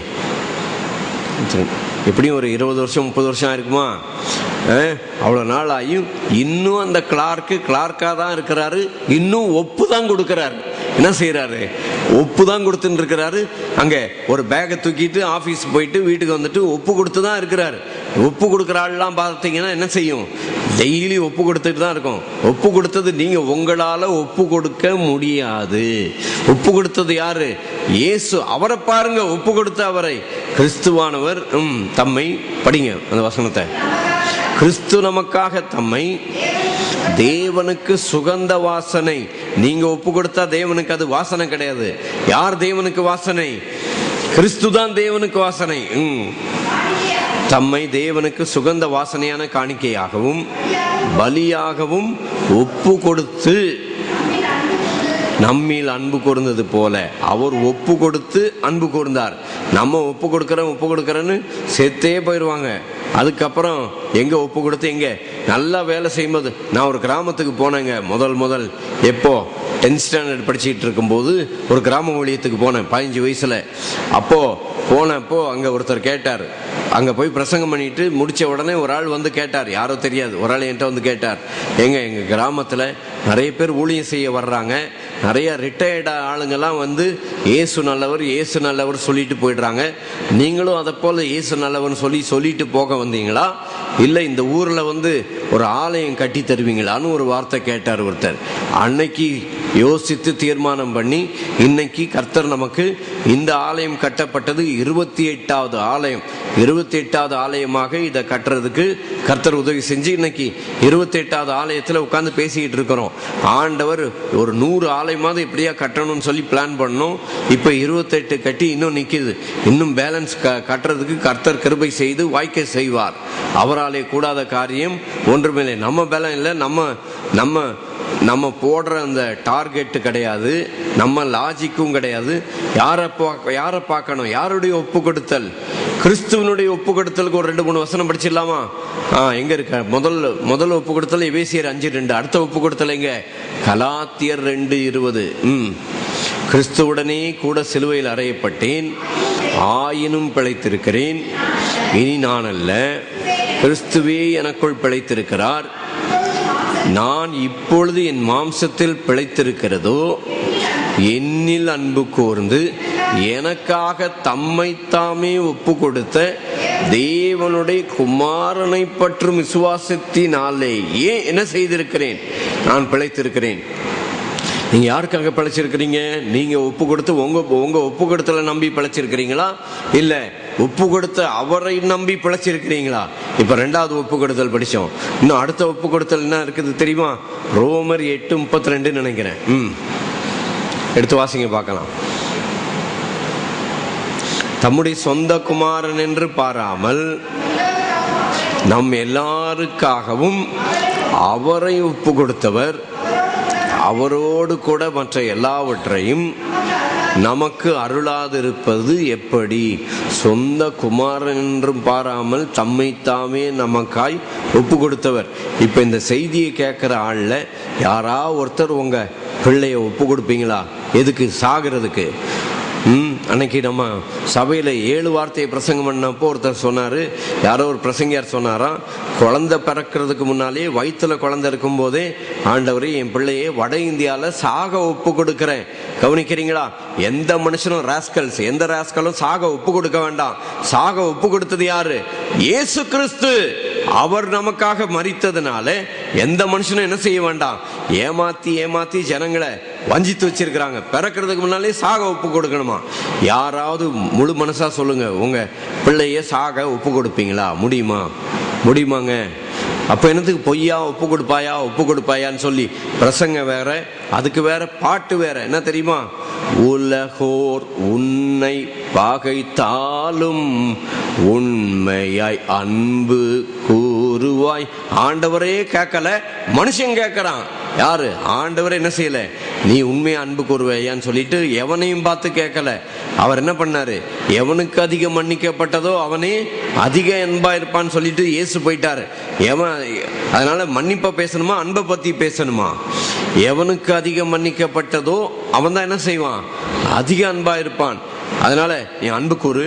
எப்படியும் ஒரு 20 வருஷம் 30 வருஷம் ஆயிருக்குமா? அவ்வளோ நாள் ஆகியும் இன்னும் அந்த கிளார்க்காக தான் இருக்கிறாரு. இன்னும் ஒப்பு தான் கொடுக்குறாரு. என்ன செய்யறாரு? ஒப்பு தான் கொடுத்துட்டு இருக்கிறாரு. அங்கே ஒரு பேக்கை தூக்கிட்டு ஆஃபீஸ் போயிட்டு வீட்டுக்கு வந்துட்டு ஒப்பு கொடுத்து தான் இருக்கிறாரு. ஒப்பு கொடுக்குற ஆள்லாம் பார்த்தீங்கன்னா என்ன செய்யும், டெய்லி ஒப்பு கொடுத்துட்டு தான் இருக்கும். ஒப்பு கொடுத்தது நீங்க, உங்களால ஒப்பு கொடுக்க முடியாது. ஒப்பு கொடுத்தது யாரு? இயேசு. அவரை பாருங்க, ஒப்பு கொடுத்த அவரை. கிறிஸ்துவானவர் தம்மை, படிங்க அந்த வசனத்தை. கிறிஸ்து நமக்காக தம்மை தேவனுக்கு சுகந்த வாசனை. நீங்க ஒப்பு கொடுத்தா தேவனுக்கு அது வாசனை கிடையாது. யார் தேவனுக்கு வாசனை? கிறிஸ்து தான் தேவனுக்கு வாசனை. தம்மை தேவனுக்கு சுகந்த வாசனையான காணிக்கையாகவும் பலியாகவும் ஒப்பு கொடுத்து நம்மில் அன்பு கூர்ந்தது போல அவர் ஒப்பு கொடுத்து அன்பு கூர்ந்தார். நம்ம ஒப்பு கொடுக்கறேன்னு செத்தே போயிடுவாங்க. அதுக்கப்புறம் எங்க ஒப்பு கொடுத்து எங்க நல்லா வேலை செய்யும்போது, நான் ஒரு கிராமத்துக்கு போனேங்க. முதல் எப்போ 10th ஸ்டாண்டர்ட் படிச்சுட்டு இருக்கும்போது ஒரு கிராம ஊழியத்துக்கு போனேன் 15 வயசுல. போனப்போ அங்கே ஒருத்தர் கேட்டார். அங்கே போய் பிரசங்கம் பண்ணிட்டு முடிச்ச உடனே ஒரு ஆள் வந்து கேட்டார். யாரோ தெரியாது, ஒரு ஆள் என்கிட்ட வந்து கேட்டார், எங்கள் கிராமத்தில் நிறைய பேர் ஊழியம் செய்ய வர்றாங்க. நிறைய ரிட்டையர்டு ஆளுங்கெல்லாம் வந்து ஏசு நல்லவர் ஏசு நல்லவர் சொல்லிட்டு போயிடுறாங்க. நீங்களும் அதை போல் ஏசு நல்லவர்னு சொல்லிட்டு போக வந்தீங்களா, இல்லை இந்த ஊரில் வந்து ஒரு ஆலயம் கட்டி தருவீங்களான்னு ஒரு வார்த்தை கேட்டார் ஒருத்தர். அன்னைக்கு யோசித்து தீர்மானம் பண்ணி இன்னைக்கு கர்த்தர் நமக்கு இந்த ஆலயம் கட்டப்பட்டது 28வது ஆலயம். 28வது ஆலயமாக இதை கட்டுறதுக்கு கர்த்தர் உதவி செஞ்சு இன்னைக்கு 28வது ஆலயத்தில் உட்காந்து பேசிக்கிட்டு இருக்கிறோம். ஆண்டவர் ஒரு 100 ஆலயமாவது இப்படியா கட்டணும்னு சொல்லி பிளான் பண்ணோம். இப்போ 28 கட்டி இன்னும் நிற்கிது. இன்னும் பேலன்ஸ் கட்டுறதுக்கு கர்த்தர் கிருபை செய்து வாய்க்க செய்வார். அவராலே கூடாத காரியம் ஒன்றுமில்லை. நம்ம பலம் இல்லை, நம்ம போடுற அந்த டார்கெட்டு கிடையாது, நம்ம லாஜிக்கும் கிடையாது. யாரை பார்க்கணும்? யாருடைய ஒப்பு கொடுத்தல்? கிறிஸ்துவனுடைய ஒப்பு கொடுத்தலுக்கு ஒரு 2-3 வசனம் படிச்சிடலாமா? எங்க இருக்க? முதல் ஒப்பு கொடுத்தல் எபேசியர் 5:2. அடுத்த ஒப்பு கொடுத்தல் எங்க? கலாத்தியர் 2:20. கிறிஸ்துவுடனே கூட சிலுவையில் அறையப்பட்டேன், ஆயினும் பிழைத்திருக்கிறேன். இனி நான் அல்ல, கிறிஸ்துவே எனக்குள் பிழைத்திருக்கிறார். நான் இப்பொழுது என் மாம்சத்தில் பிழைத்திருக்கிறதோ என்னில் அன்பு கூர்ந்து எனக்காக தம்மைத்தாமே ஒப்பு கொடுத்த தேவனுடைய குமாரனை பற்றும் விசுவாசத்தினாலேயே என்ன செய்திருக்கிறேன்? நான் பிழைத்திருக்கிறேன். நீங்க யாருக்காக பிழைச்சிருக்கிறீங்க? நீங்க ஒப்பு கொடுத்து உங்க ஒப்பு கொடுத்தல நம்பி பிழைச்சிருக்கிறீங்களா, இல்ல ஒப்பு கொடுத்த அவரை நம்பி பிழைச்சிருக்கிறீங்களா? இப்ப 2வது ஒப்பு கொடுத்தல் படிச்சோம். இன்னும் அடுத்த ஒப்பு கொடுத்தல் என்ன இருக்குது தெரியுமா? ரோமர் 8:32 நினைக்கிறேன். எடுத்து வாசிங்க பார்க்கலாம். தம்முடைய சொந்த குமாரன் என்று பாராமல் நம் எல்லாருக்காகவும் அவரை ஒப்பு கொடுத்தவர் அவரோடு கூட மற்ற எல்லாவற்றையும் நமக்கு அருளாதிருப்பது எப்படி? சொந்த குமாரன் என்றும் பாராமல் தம்மைத்தாமே நமக்காய் ஒப்பு கொடுத்தவர். இப்ப இந்த செய்தியை கேட்கிற ஆள்ல யாரா ஒருத்தர் உங்க பிள்ளைய ஒப்பு கொடுப்பீங்களா? எதுக்கு? சாகிறதுக்கு. அன்னைக்கு நம்ம சபையில் 7 வார்த்தையை பிரசங்கம் பண்ணப்போ ஒருத்தர் சொன்னார், யாரோ ஒரு பிரசங்கியார் சொன்னாராம், குழந்தை பிறக்கிறதுக்கு முன்னாலே வயிற்றுல குழந்தை இருக்கும் போதே ஆண்டவரே என் பிள்ளையே வட இந்தியாவில் சாக ஒப்பு கொடுக்குறேன். கவனிக்கிறீங்களா? எந்த மனுஷனும் ராஸ்கல்ஸ், எந்த ராஸ்கலும் சாக ஒப்பு கொடுக்க வேண்டாம். சாக ஒப்பு கொடுத்தது யாரு? இயேசு கிறிஸ்து. அவர் நமக்காக மரித்ததுனால எந்த மனுஷனும் என்ன செய்ய வேண்டாம், ஏமாத்தி ஜனங்களை வஞ்சித்து வச்சிருக்கிறாங்க. பிறக்கிறதுக்கு முன்னாலே சாக ஒப்பு கொடுக்கணுமா? யாராவது முழு மனசா சொல்லுங்க, உங்க பிள்ளைய சாக ஒப்பு கொடுப்பீங்களா? முடியுமாங்க? அப்ப என்னத்துக்கு பொய்யா ஒப்பு கொடுப்பாயான்னு சொல்லி பிரசங்க வேற, அதுக்கு வேற பாட்டு வேற. என்ன தெரியுமா? உலகோர் உன்னை பகைத்தாலும் உண்மையாய் அன்பு கூறுவாய். ஆண்டவரே கேட்கல, மனுஷன் கேட்கறான். யாரு? ஆண்டவரே என்ன செய்யல? நீ உண்மையா அன்பு கூறுவையான்னு சொல்லிட்டு எவனையும் பார்த்து கேட்கல. அவர் என்ன பண்ணாரு? எவனுக்கு அதிகம் மன்னிக்கப்பட்டதோ அவனே அதிக அன்பா இருப்பான்னு சொல்லிட்டு இயேசு போயிட்டாரு. அதனால மன்னிப்ப பேசணுமா, அன்பை பத்தி பேசணுமா? எவனுக்கு அதிகம் மன்னிக்கப்பட்டதோ அவன் தான் என்ன செய்வான்? அதிக அன்பா இருப்பான். அதனால நீ அன்பு கூறு.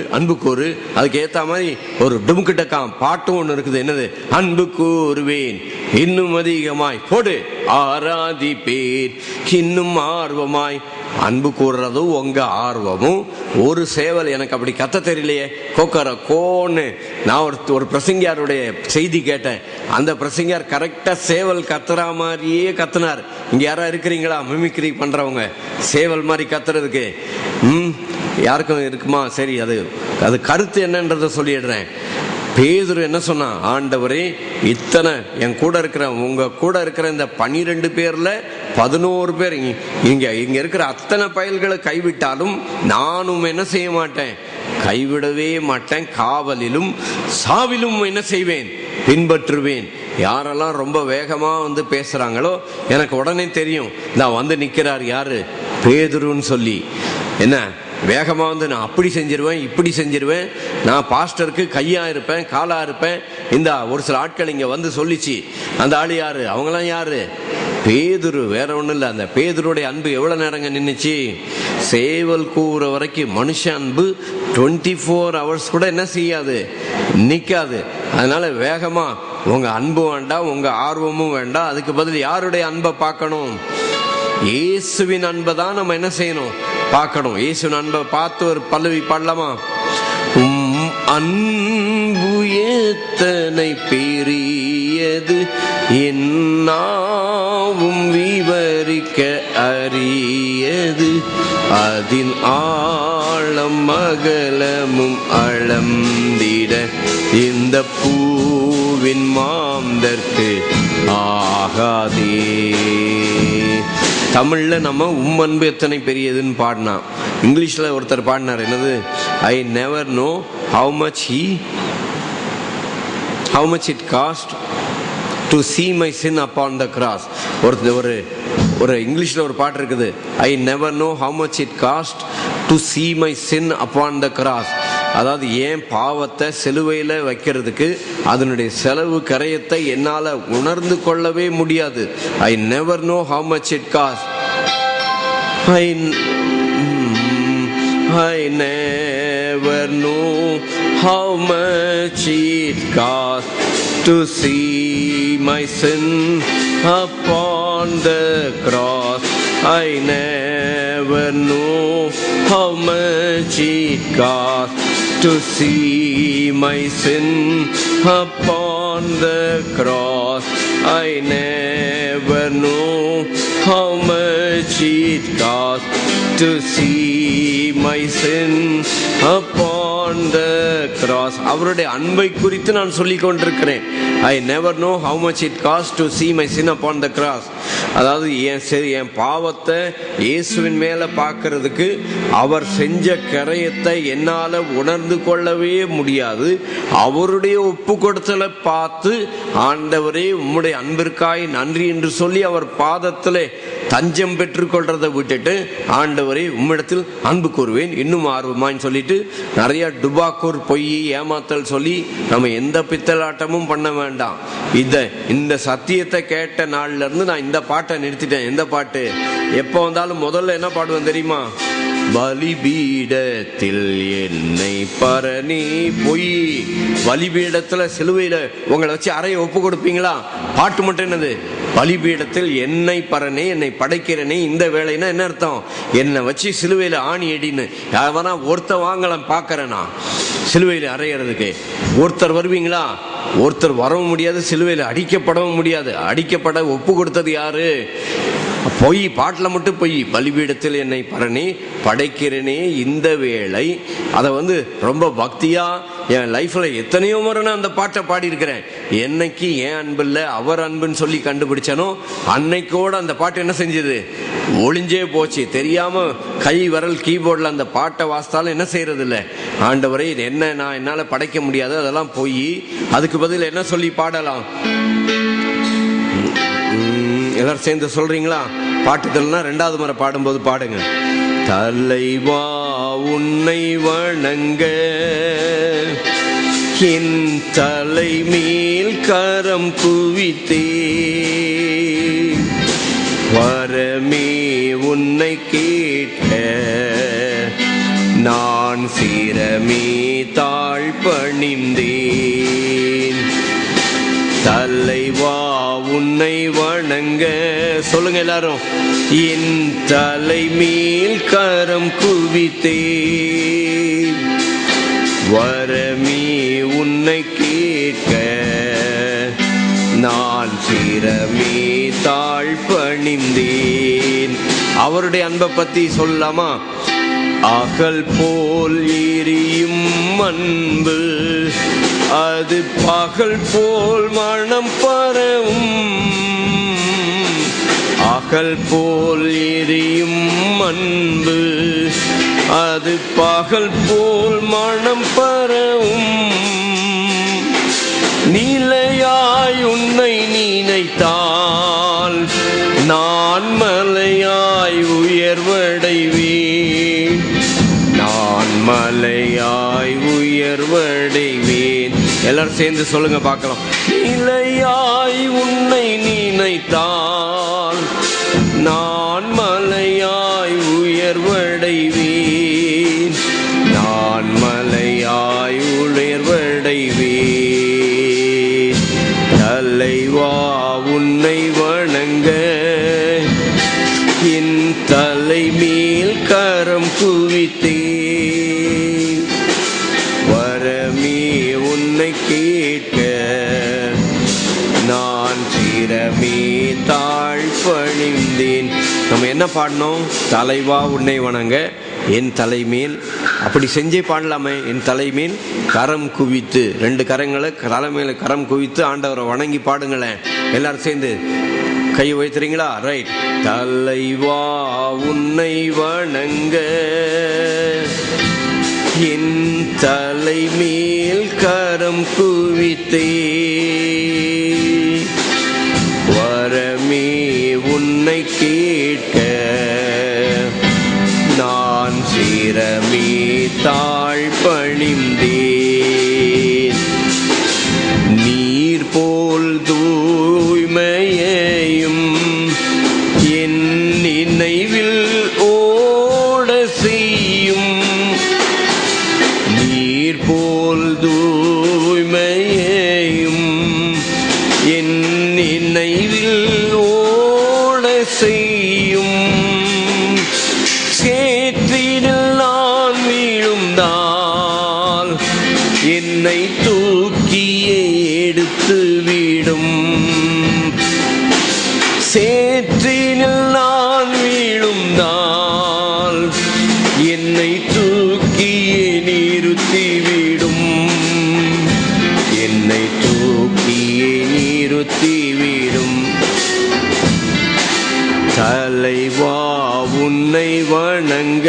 அதுக்கு ஏத்த மாதிரி ஒரு டுமுக்கிட்டக்காம் பாட்டும் ஒண்ணு இருக்குது. என்னது? அன்பு கூறுவேன் இன்னும் அதிகமாய் போடு, ஆராதிப்பேன் இன்னும் ஆர்வமாய். அன்பு கூறுறதும் உங்க ஆர்வமும் ஒரு சேவல். எனக்கு அப்படி கத்த தெரியலையே, கோன்னு நான் ஒரு பிரசங்கியாருடைய செய்தி கேட்டேன். அந்த பிரசங்கியார் கரெக்டா சேவல் கத்துற மாதிரியே கத்துனார். இங்க யாரா இருக்கிறீங்களா மிமிக்ரி பண்றவங்க? சேவல் மாதிரி கத்துறதுக்கு யாருக்கும் இருக்குமா? சரி, அது கருத்து என்னன்றத சொல்லிடுறேன். பேதுரு என்ன சொன்னா? ஆண்டவரே, இத்தனை என் கூட இருக்கிற உங்க கூட இருக்கிற இந்த 12 பேர்ல 11 பேர் இங்க இருக்கிற அத்தனை பயல்களை கைவிட்டாலும் நானும் என்ன செய்ய மாட்டேன்? கைவிடவே மாட்டேன். காவலிலும் சாவிலும் என்ன செய்வேன்? பின்பற்றுவேன். யாரெல்லாம் ரொம்ப வேகமா வந்து பேசுறாங்களோ எனக்கு உடனே தெரியும், நான் வந்து நிக்கிறார் யாரு? பேதுருன்னு சொல்லி. என்ன வேகமா வந்து நான் அப்படி செஞ்சிருவேன், இப்படி செஞ்சிருவேன், நான் பாஸ்டருக்கு கையா இருப்பேன், காலா இருப்பேன். இந்த ஒரு சில ஆட்கள் இங்க வந்து சொல்லிச்சு. அந்த ஆளு யாரு? அவங்களாம் யாரு? பேதுரு. வேற ஒண்ணும் இல்ல. அந்த பேதுருடைய அன்பு எவ்வளவு நேரங்க நின்னுச்சு? சேவல் கூற வரைக்கும். மனுஷ அன்பு 24 hours கூட என்ன செய்யாது? நிக்காது. அதனால வேகமா உங்க அன்பு வேண்டாம், உங்க ஆர்வமும் வேண்டாம். அதுக்கு பதில் யாருடைய அன்பை பார்க்கணும்? இயேசுவின் அன்பை தான் நம்ம என்ன செய்யணும்? பார்க்கணும். இயேசுவின் அன்பை பார்த்து ஒரு பல்லவி பாடலாமா? அன்பு எத்தனை பெரியது என்னாவும் விவரிக்க அரியது, அதின் ஆழம் அகலமும் அளந்திட இந்த பூவின் மாந்தற்கு ஆகாதே. தமிழ்ல நம்ம அன்பு எத்தனை பெரியதுன்னு பாடினா, இங்கிலீஷ்ல ஒருத்தர் பாடினார். என்னது? I never know how much it cost to see my sin upon the cross. ஒரு இங்கிலீஷ்ல ஒரு பாட்டு இருக்குது. I never know how much it cost to see my sin upon the cross. அதாவது ஏன் பாவத்தை சிலுவையில வைக்கிறதுக்கு அதனுடைய செலவு கரையத்தை என்னால உணர்ந்து கொள்ளவே முடியாது. I never know how much it cost. I never know how much it cost to see my sin upon the cross. I never know how much it cost to see my sin upon the cross. I never know how much it cost to see my sin upon the cross. அவருடைய அன்பை குறித்து நான் சொல்லிக் கொண்டிருக்கிறேன். I never know how much it cost to see my sin upon the cross. அதாவது என் பாவத்தை இயேசுவின் மேல பார்க்கிறதுக்கு அவர் செஞ்ச கரையத்தை என்னால உணர்ந்து கொள்ளவே முடியாது. அவருடைய ஒப்பு கொடுத்தலை பார்த்து, ஆண்டவரே உம்முடைய அன்பிற்காய் நன்றி என்று சொல்லி அவர் பாதத்திலே தஞ்சம் பெற்றுக் கொள்றதை விட்டுட்டு, ஆண்டவரே உம்மிடத்தில் அன்பு கூறுவேன் இன்னும் ஆர்வமான்னு சொல்லிட்டு நிறைய டுபாக்கூர் பொய் ஏமாத்தல் சொல்லி நம்ம எந்த பித்தலாட்டமும் பண்ண வேண்டாம். இந்த சத்தியத்தை கேட்ட நாள்ல இருந்து நான் இந்த பாட்டை நிறுத்திட்டேன். எந்த பாட்டு? எப்ப வந்தாலும் முதல்ல என்ன பாடுவேன் தெரியுமா? பலிபீடத்தில் என்னை பரணி பொய். பலிபீடத்துல சிலுவையில உங்களை வச்சு அறைய ஒப்பு கொடுப்பீங்களா? பாட்டு மட்டும் என்னது? பலிபீடத்தில் என்னை பரணே, என்னை படைக்கிறனே. இந்த வேலைன்னா என்ன அர்த்தம்? என்னை வச்சு சிலுவையில ஆணி அடின்னு யாரா ஒருத்தர் வாங்கலாம் பாக்கிறேனா? சிலுவையில அறையிறதுக்கு ஒருத்தர் வருவீங்களா? ஒருத்தர் வரவும் முடியாது, சிலுவையில அடிக்கப்படவும் முடியாது. அடிக்கப்பட ஒப்பு கொடுத்தது யாரு? பொய், பாட்டில் மட்டும் பொய். பலிபீடத்தில் என்னை பரணி படைக்கிறேனே இந்த வேளை. அதை ரொம்ப பக்தியா என் லைஃப்ல எத்தனையோ முறை நான் அந்த பாட்டை பாடியிருக்கிறேன். என்னைக்கு ஏன் அன்பு இல்லை அவர் அன்புன்னு சொல்லி கண்டுபிடிச்சனோ அன்னைக்கோட அந்த பாட்டு என்ன செஞ்சது, ஒளிஞ்சே போச்சு. தெரியாம கை விரல் கீபோர்டில் அந்த பாட்டை வாசித்தாலும் என்ன செய்யறது இல்லை, ஆண்டவரை இது என்ன, நான் என்னால் படைக்க முடியாது, அதெல்லாம் போய் அதுக்கு பதில் என்ன சொல்லி பாடலாம். எல்லாரும் சேர்ந்து சொல்றீங்களா? பாட்டுகள்னா 2வது முறை பாடும்போது பாடுங்க. தலைவா உன்னை வணங்க என் தலை மேல் கரம் குவித்தே, வரமே உன்னை கேட்க நான் சிரமே தாழ் பணிந்தேன். தலைவா உன்னை வணங்க, சொல்லுங்க எல்லாரும். என் தலை மேல் கரம் குவித்தே, வரமே உன்னை கேட்க நான் சிரமே தாழ் பணிந்தேன். அவருடைய அன்பை பத்தி சொல்லலாமா? அகல் போல் எரியும் அன்பு, அது பகல் போல் மனம் பரவும். அகல் போல் எரியும் அன்பு, அது பகல் போல் மனம் பரவும். நிலையாய் உன்னை நினைத்தால் நான் மலையாய் உயர்வடைவேன், நான் மலையாய் உயர்வடைவேன். எல்லாரும் சேர்ந்து சொல்லுங்க பார்க்கலாம். நிலையாய் உன்னை நினைத்தால் நான் மலையாய் உயர்வடைவேன், நான் மலையாய் உயர்வடைவேன். தலைவா உன்னை வணங்க என் தலை மேல் கரம் குவித்தே, வரமே உன்னை கேட்க நான் சிரமே தாழ் பணிந்தேன். நம்ம என்ன பாடணும்? தலைவா உன்னை வணங்க என் தலைமேல். அப்படி செஞ்சே பாடலாமே. என் தலைமேல் கரம் குவித்து, 2 கரங்களை தலைமையில கரம் குவித்து ஆண்டவரை வணங்கி பாடுங்களேன். எல்லாரும் சேர்ந்து கை வைத்துறீங்களா? ரைட். தலைவா உன்னை வணங்க என் தலைமேல் கரம் குவித்தே, வரமே உன்னை கேட்க நான் சிரமே தாழ் பணிந்தேன். நீர் போல் தூய்மையையும் என் நினைவில் ஓட செய்யும், நீர் போல் தூய்மையையும் என் நினைவில் ஓட செய்யும். சேற்றினில் நான் வீழுந்தால் என்னை தூக்கியே எடுத்து விடும், சேற்றினில் நான் வீழுந்தால் என்னை தூக்கியே நிறுத்திவிடும், என்னை தூக்கியே நிறுத்திவிடும். தலைவா உன்னை வணங்க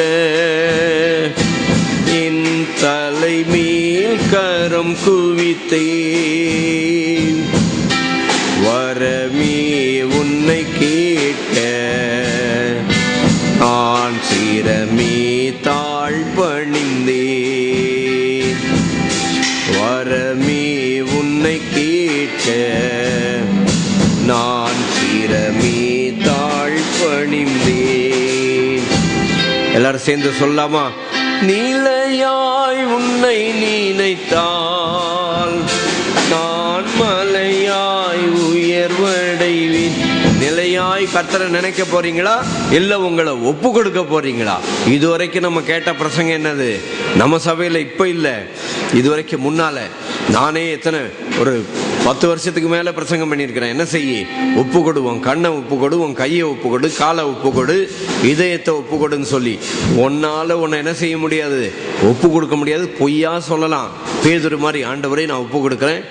என் தலைமேல் கரம் குவித்தேன், வரமே உன்னை கேட்க நான் சிரமே தாழ் பணிந்தேன், வரமே உன்னை கேட்க நான் சிரமே தாழ் பணிந்தேன். எல்லாரும் சேர்ந்து சொல்லாமா? நிலையாய் உன்னை நினைத்தால் நான் மலையாய் உயர்வடைவேன். நிலையா உண்மையாய் கர்த்தரை நினைக்க போறீங்களா, இல்லை உங்களை ஒப்பு கொடுக்க போறீங்களா? இதுவரைக்கும் நம்ம கேட்ட பிரசங்கம் என்னது? நம்ம சபையில் இப்போ இல்லை, இதுவரைக்கும் முன்னால நானே ஒரு 10 வருஷத்துக்கு மேலே பிரசங்கம் பண்ணியிருக்கிறேன். என்ன செய்ய? ஒப்பு கொடு, உன் கண்ணை ஒப்பு கொடு, உன் கையை ஒப்பு கொடு, காலை ஒப்பு கொடு, இதயத்தை ஒப்பு கொடுன்னு சொல்லி. உன்னால் உன்னை என்ன செய்ய முடியாது? ஒப்பு கொடுக்க முடியாது. பொய்யா சொல்லலாம், பேதுரு மாதிரி, ஆண்டவரே நான் ஒப்பு கொடுக்குறேன்,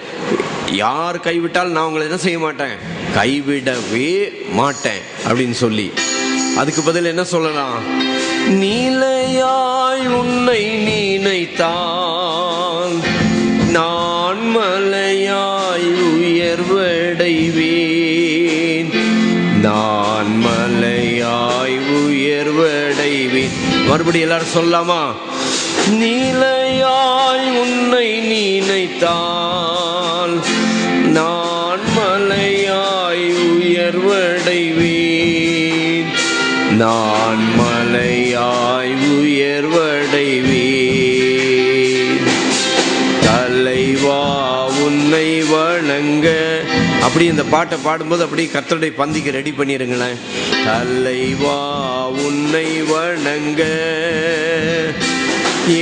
யார் கைவிட்டால் நான் உங்களை என்ன செய்ய மாட்டேன், கைவிடவே மாட்டேன் அப்படின்னு சொல்லி. அதுக்கு பதில் என்ன சொல்லலாம்? நீலையாய் உன்னை நினைத்தான் நான் மலையாய் உயர்வடைவேன், நான் மலையாய் உயர்வடைவேன். மறுபடியும் எல்லாரும் சொல்லலாமா? நீலையாய் உன்னை நினைத்தான் நான் மலையாய் உயர்வடைவேன், நான் மலையாய் உயர்வடைவேன். தலைவா உன்னை வணங்க. அப்படி இந்த பாட்டை பாடும்போது அப்படியே கர்த்தருடைய பந்திக்கு ரெடி பண்ணிருங்களேன். தலைவா உன்னை வணங்க,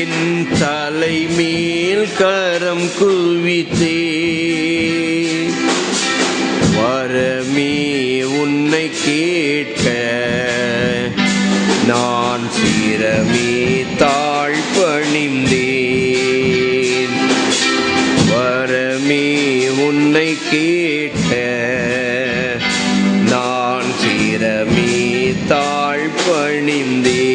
என் தலை மேல் கரம் குவித்தே, வரமே உன்னை கேட்க நான் சிரமே தாழ் பணிந்தேன், வரமே உன்னை கேட்க நான் சிரமே தாழ் பணிந்தேன்.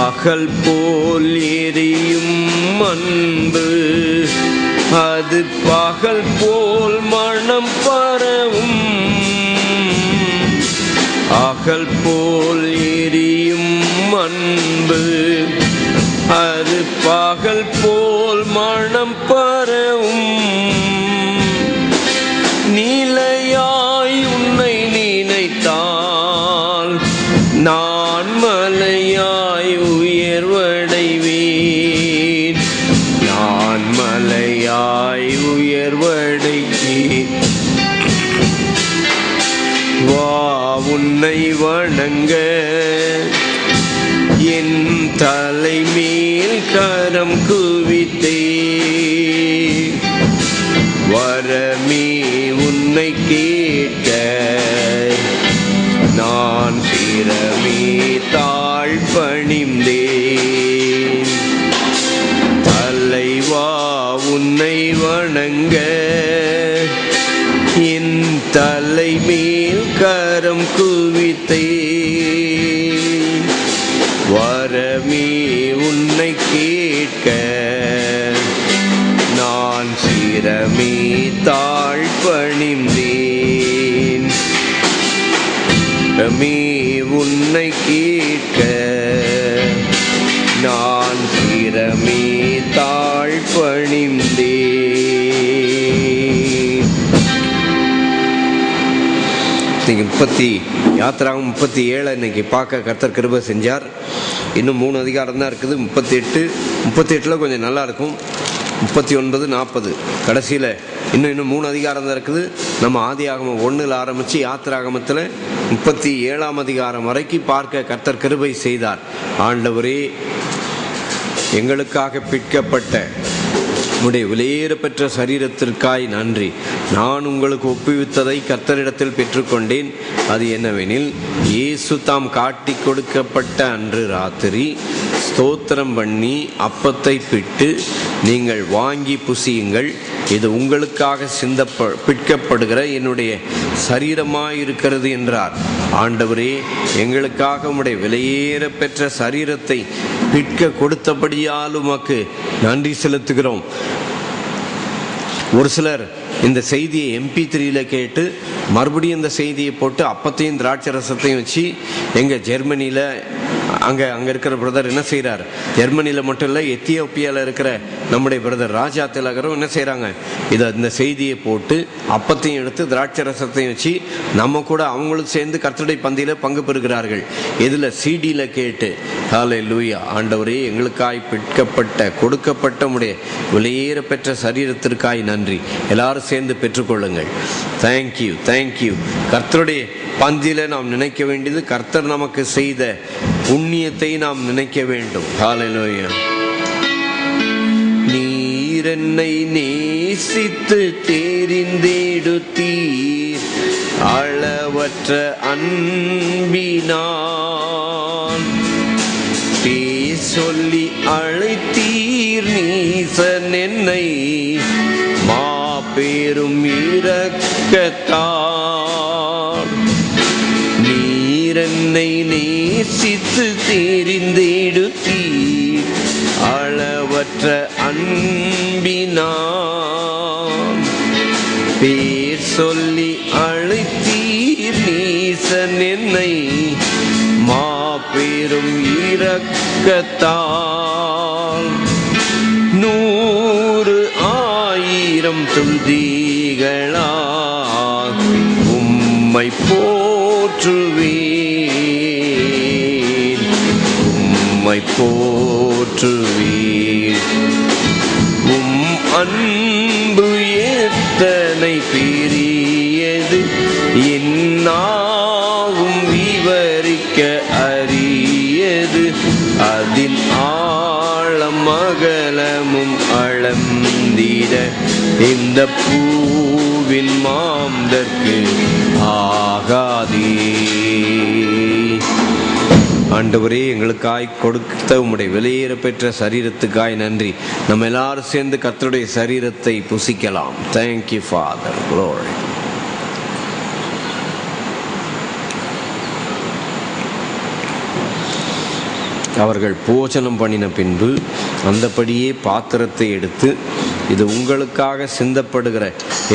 அகல் போல் எரியும் அன்பு அது பகல் போல் மனம் பரவும், அகல் போல் எரியும் அன்பு அது பகல் போல் மனம் பரவும். நீலையாய் உன்னை நினைத்தால் நான் மலையாய் உயர்வடைவேன், நான் மலையாய் உயர்வடைவேன். வா உன்னை வணங்க, என் தலை மேல் கரம் குவித்தே, வரமே உன்னை கேட்க நான் சிரமே தாழ் பணிந்தேன். தலைவா உன்னை வணங்க, என் தலை மேல் கரம் குவித்தே, வரமே உன்னை கேட்க நான் சிரமே தாழ் பணிந்தேன். வரமே உன்னை கேட்க நான் சிரமே தாழ் பணிந்தேன். இன்னைக்கு யாத்திராவும் 37 இன்னைக்கு பார்க்க கர்த்தர் கிருபை செஞ்சார். இன்னும் 3 அதிகாரம் தான் இருக்குது. 38 கொஞ்சம் நல்லா இருக்கும். 39, 40 கடைசியில் இன்னும் 3 அதிகாரம் தான் இருக்குது. நம்ம ஆதியாகமம் 1 ஆரம்பித்து யாத்திராகமத்தில் 37 அதிகாரம் வரைக்கும் பார்க்க கர்த்தர் கிருபை செய்தார். ஆண்டவரே, எங்களுக்காக பிற்கப்பட்ட உம்முடைய விலையேற பெற்ற சரீரத்திற்காய் நன்றி. நான் உங்களுக்கு ஒப்புவித்ததை கர்த்தரிடத்தில் பெற்றுக்கொண்டேன். அது என்னவெனில், இயேசு தாம் காட்டி கொடுக்கப்பட்ட அன்று ராத்திரி ஸ்தோத்திரம் பண்ணி அப்பத்தை பிட்டு, நீங்கள் வாங்கி புசியுங்கள், இது உங்களுக்காக பிற்கப்படுகிற என்னுடைய சரீரமாயிருக்கிறது என்றார். ஆண்டவரே, எங்களுக்காக உம்முடைய விலையேற பெற்ற சரீரத்தை பிற்க கொடுத்தபடியால் உமக்கு நன்றி செலுத்துகிறோம். ஒரு சிலர் இந்த செய்தியை MP3 கேட்டு மறுபடியும் இந்த செய்தியை போட்டு அப்பத்தையும் திராட்சை ரசத்தையும் வச்சு எங்கள் ஜெர்மனியில் அங்கே இருக்கிற பிரதர் என்ன செய்கிறார், ஜெர்மனியில் மட்டும் இல்லை, எத்தியோப்பியாவில் இருக்கிற நம்முடைய பிரதர் ராஜா திலகரும் என்ன செய்கிறாங்க, இந்த செய்தியை போட்டு அப்பத்தையும் எடுத்து திராட்சை ரசத்தையும் வச்சு நம்ம கூட அவங்களும் சேர்ந்து கர்த்தருடைய பந்தியில் பங்கு பெறுகிறார்கள். இதில் சிடியில் கேட்டு ஹல்லேலூயா, ஆண்டவரே எங்களுக்காய் பிற்கப்பட்ட கொடுக்கப்பட்ட உடைய விலையேற பெற்ற சரீரத்திற்காய் நன்றி. எல்லாரும் சேர்ந்து பெற்றுக்கொள்ளுங்கள். Thank you, thank you. கர்த்தருடைய பந்தியில நாம் நினைக்க வேண்டியது கர்த்தர் நமக்கு செய்த புண்ணியத்தை நாம் நினைக்க வேண்டும். ஹல்லேலூயா. நீர் என்னை நேசித்து தெரிந்தெடுத்தீர், அளவற்ற அன்பினான் சொல்லி அழைத்தீர், நீசன் என்னை மாபெரும் இரக்கத்தால். நீர் என்னை நேசித்து தெரிந்தெடுத்தீர், அளவற்ற அன்பினான் பேர் சொல்லி அழைத்தீர், நீசன் என்னை மாபெரும் இரக்கத்தால். 100,000 துதிகளால் உம்மை போற்றுவேன், உம்மை போற்றுவேன். உம் அன்பு எத்தனை பெரியது, என்னாவும் விவரிக்க அரியது. அதில் ஆழம் அகலமும் அளந்திட இந்த பூவின் மாந்தற்கு ஆகாதே. ஆண்டவரே, எங்களுக்காய் கொடுத்த உம்முடைய வெளியேற பெற்ற சரீரத்துக்காய் நன்றி. நம்ம எல்லாரும் சேர்ந்து கர்த்தருடைய சரீரத்தை புசிக்கலாம். Thank you father. க்ளோரி. அவர்கள் போஜனம் பண்ணின பின்பு அந்தபடியே பாத்திரத்தை எடுத்து, இது உங்களுக்காக சிந்தப்படுகிற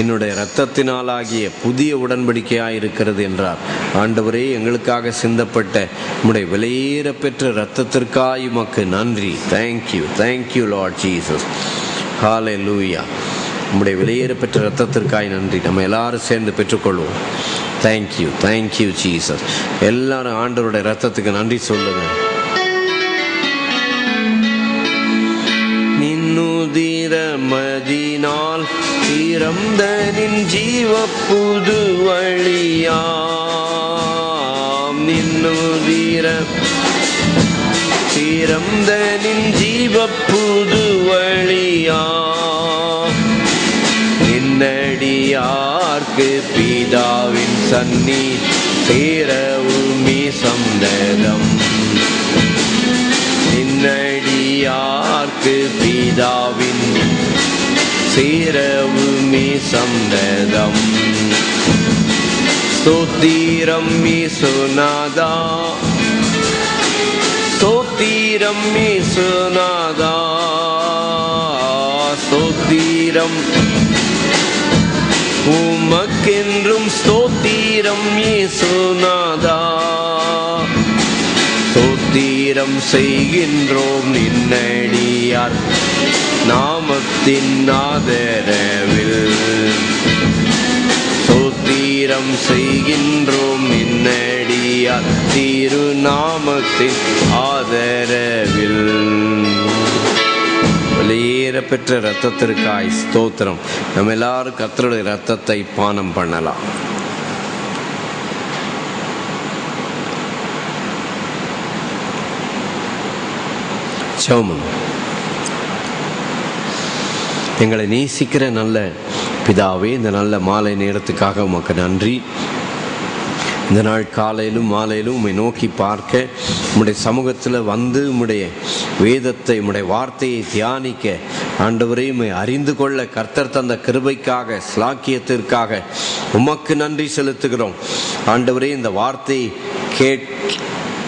என்னுடைய இரத்தத்தினாலாகிய புதிய உடன்படிக்கையாயிருக்கிறது என்றார். ஆண்டவரே, எங்களுக்காக சிந்தப்பட்ட உம்முடைய விலையேற பெற்ற இரத்தத்திற்காய் உமக்கு நன்றி. Thank you, thank you Lord Jesus. Hallelujah. உம்முடைய விலையேற பெற்ற இரத்தத்திற்காய் நன்றி. நம்ம எல்லாரும் சேர்ந்து பெற்றுக்கொள்வோம். Thank you, thank you Jesus. எல்லாரும் ஆண்டவருடைய இரத்தத்துக்கு நன்றி சொல்லுங்க. நின்னுதிரமதினால் திறந்தனின் ஜீவ புது வழியாம். திறந்தனின் ஜீவ புது வழியாம். நின்னடியார்க்கு பிதாவின் சன்னி சேரவுமி சந்ததம். நின்னடியார்க்கு பிதாவின் சேரவுமி சந்ததம். ஸ்தோத்திரம் இயேசுநாதா, ஸ்தோத்திரம் இயேசுநாதா, ஸ்தோத்திரம் உமக்கென்றும் ஸ்தோத்திரம் இயேசுநாதா. ஸ்தோத்திரம் செய்கின்றோம் நின்னடியார் நாமத்தின் ஆதரவில். ஸ்தோத்திரம் செய்கின்றோம் நின்னடியார் திருநாமத்தின் ஆதரவில். வெளியேற பெற்ற இரத்தத்திற்காய் ஸ்தோத்திரம். நம்ம எல்லாரும் கர்த்தருடைய இரத்தத்தை பானம் பண்ணலாம். ஜெபம். எங்களை நேசிக்கிற நல்ல பிதாவே, இந்த நல்ல மாலை நேரத்துக்காக உமக்கு நன்றி. இந்த நாள் காலையிலும் மாலையிலும் உம்மை நோக்கி பார்க்க, உம்முடைய சமூகத்தில் வந்து உம்முடைய வேதத்தை, உம்முடைய வார்த்தையை தியானிக்க, ஆண்டவரே உம்மை அறிந்து கொள்ள கர்த்தர் தந்த கிருபைக்காக, ஸ்லாக்கியத்திற்காக உமக்கு நன்றி செலுத்துகிறோம். ஆண்டவரே, இந்த வார்த்தையை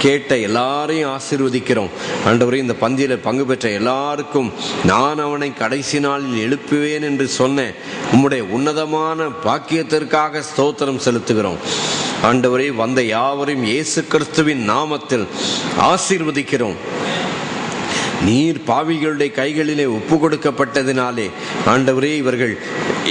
கேட்ட எல்லாரையும் ஆசீர்வதிக்கிறோம். ஆண்டவரே, இந்த பந்தியில் பங்கு பெற்ற எல்லாருக்கும் நான் அவனை கடைசி நாளில் எழுப்புவேன் என்று சொன்ன உம்முடைய உன்னதமான பாக்கியத்திற்காக ஸ்தோத்திரம் செலுத்துகிறோம். ஆண்டவரே, வந்த யாவரையும் இயேசு கிறிஸ்துவின் நாமத்தில் ஆசீர்வதிக்கிறோம். நீர் பாவிகளுடைய கைகளிலே ஒப்பு கொடுக்கப்பட்டதினாலே ஆண்டவரே, இவர்கள்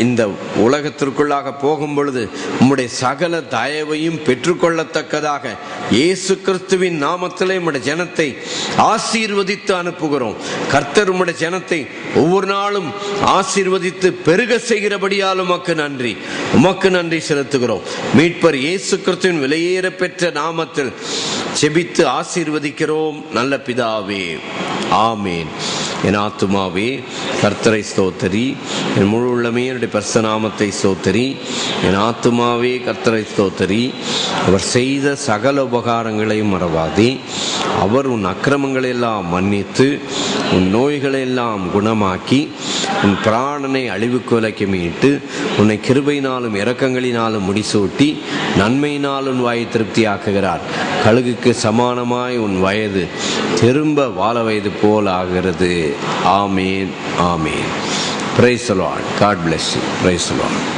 இந்த உலகத்திற்குள்ளாக போகும் பொழுது உம்முடைய சகல தயவையும் பெற்றுக்கொள்ளத்தக்கதாக இயேசு கிறிஸ்துவின் நாமத்திலே உம்முடைய ஜனத்தை ஆசீர்வதித்து அனுப்புகிறோம். கர்த்தர் உம்முடைய ஜனத்தை ஒவ்வொரு நாளும் ஆசீர்வதித்து பெருக செய்கிறபடியால் உமக்கு நன்றி, உமக்கு நன்றி செலுத்துகிறோம். மீட்பர் இயேசு கிறிஸ்துவின் விலையேற பெற்ற நாமத்தில் செபித்து ஆசீர்வதிக்கிறோம் நல்ல பிதாவே, ஆமேன். என் ஆத்துமாவே கர்த்தரை ஸ்தோத்தரி, என் முழு உள்ளமே என்னுடைய பரிசுத்த நாமத்தை ஸ்தோத்தரி. என் ஆத்துமாவே கர்த்தரை ஸ்தோத்தரி. அவர் செய்த சகல உபகாரங்களையும் மறவாதே. அவர் உன் அக்கிரமங்களை எல்லாம் மன்னித்து உன் நோய்களை எல்லாம் குணமாக்கி உன் பிராணனை அழிவுக்கு விலக்கி மீட்டு உன்னை கிருபையினாலும் இரக்கங்களினாலும் முடிசூட்டி நன்மையினால் உன் வாயை திருப்தியாக்குகிறார். கழுகுக்கு சமானமாய் உன் வயது திரும்ப வாழ வயது போல் ஆகிறது. ஆமேன், ஆமேன். Praise the Lord. God bless you. Praise the Lord.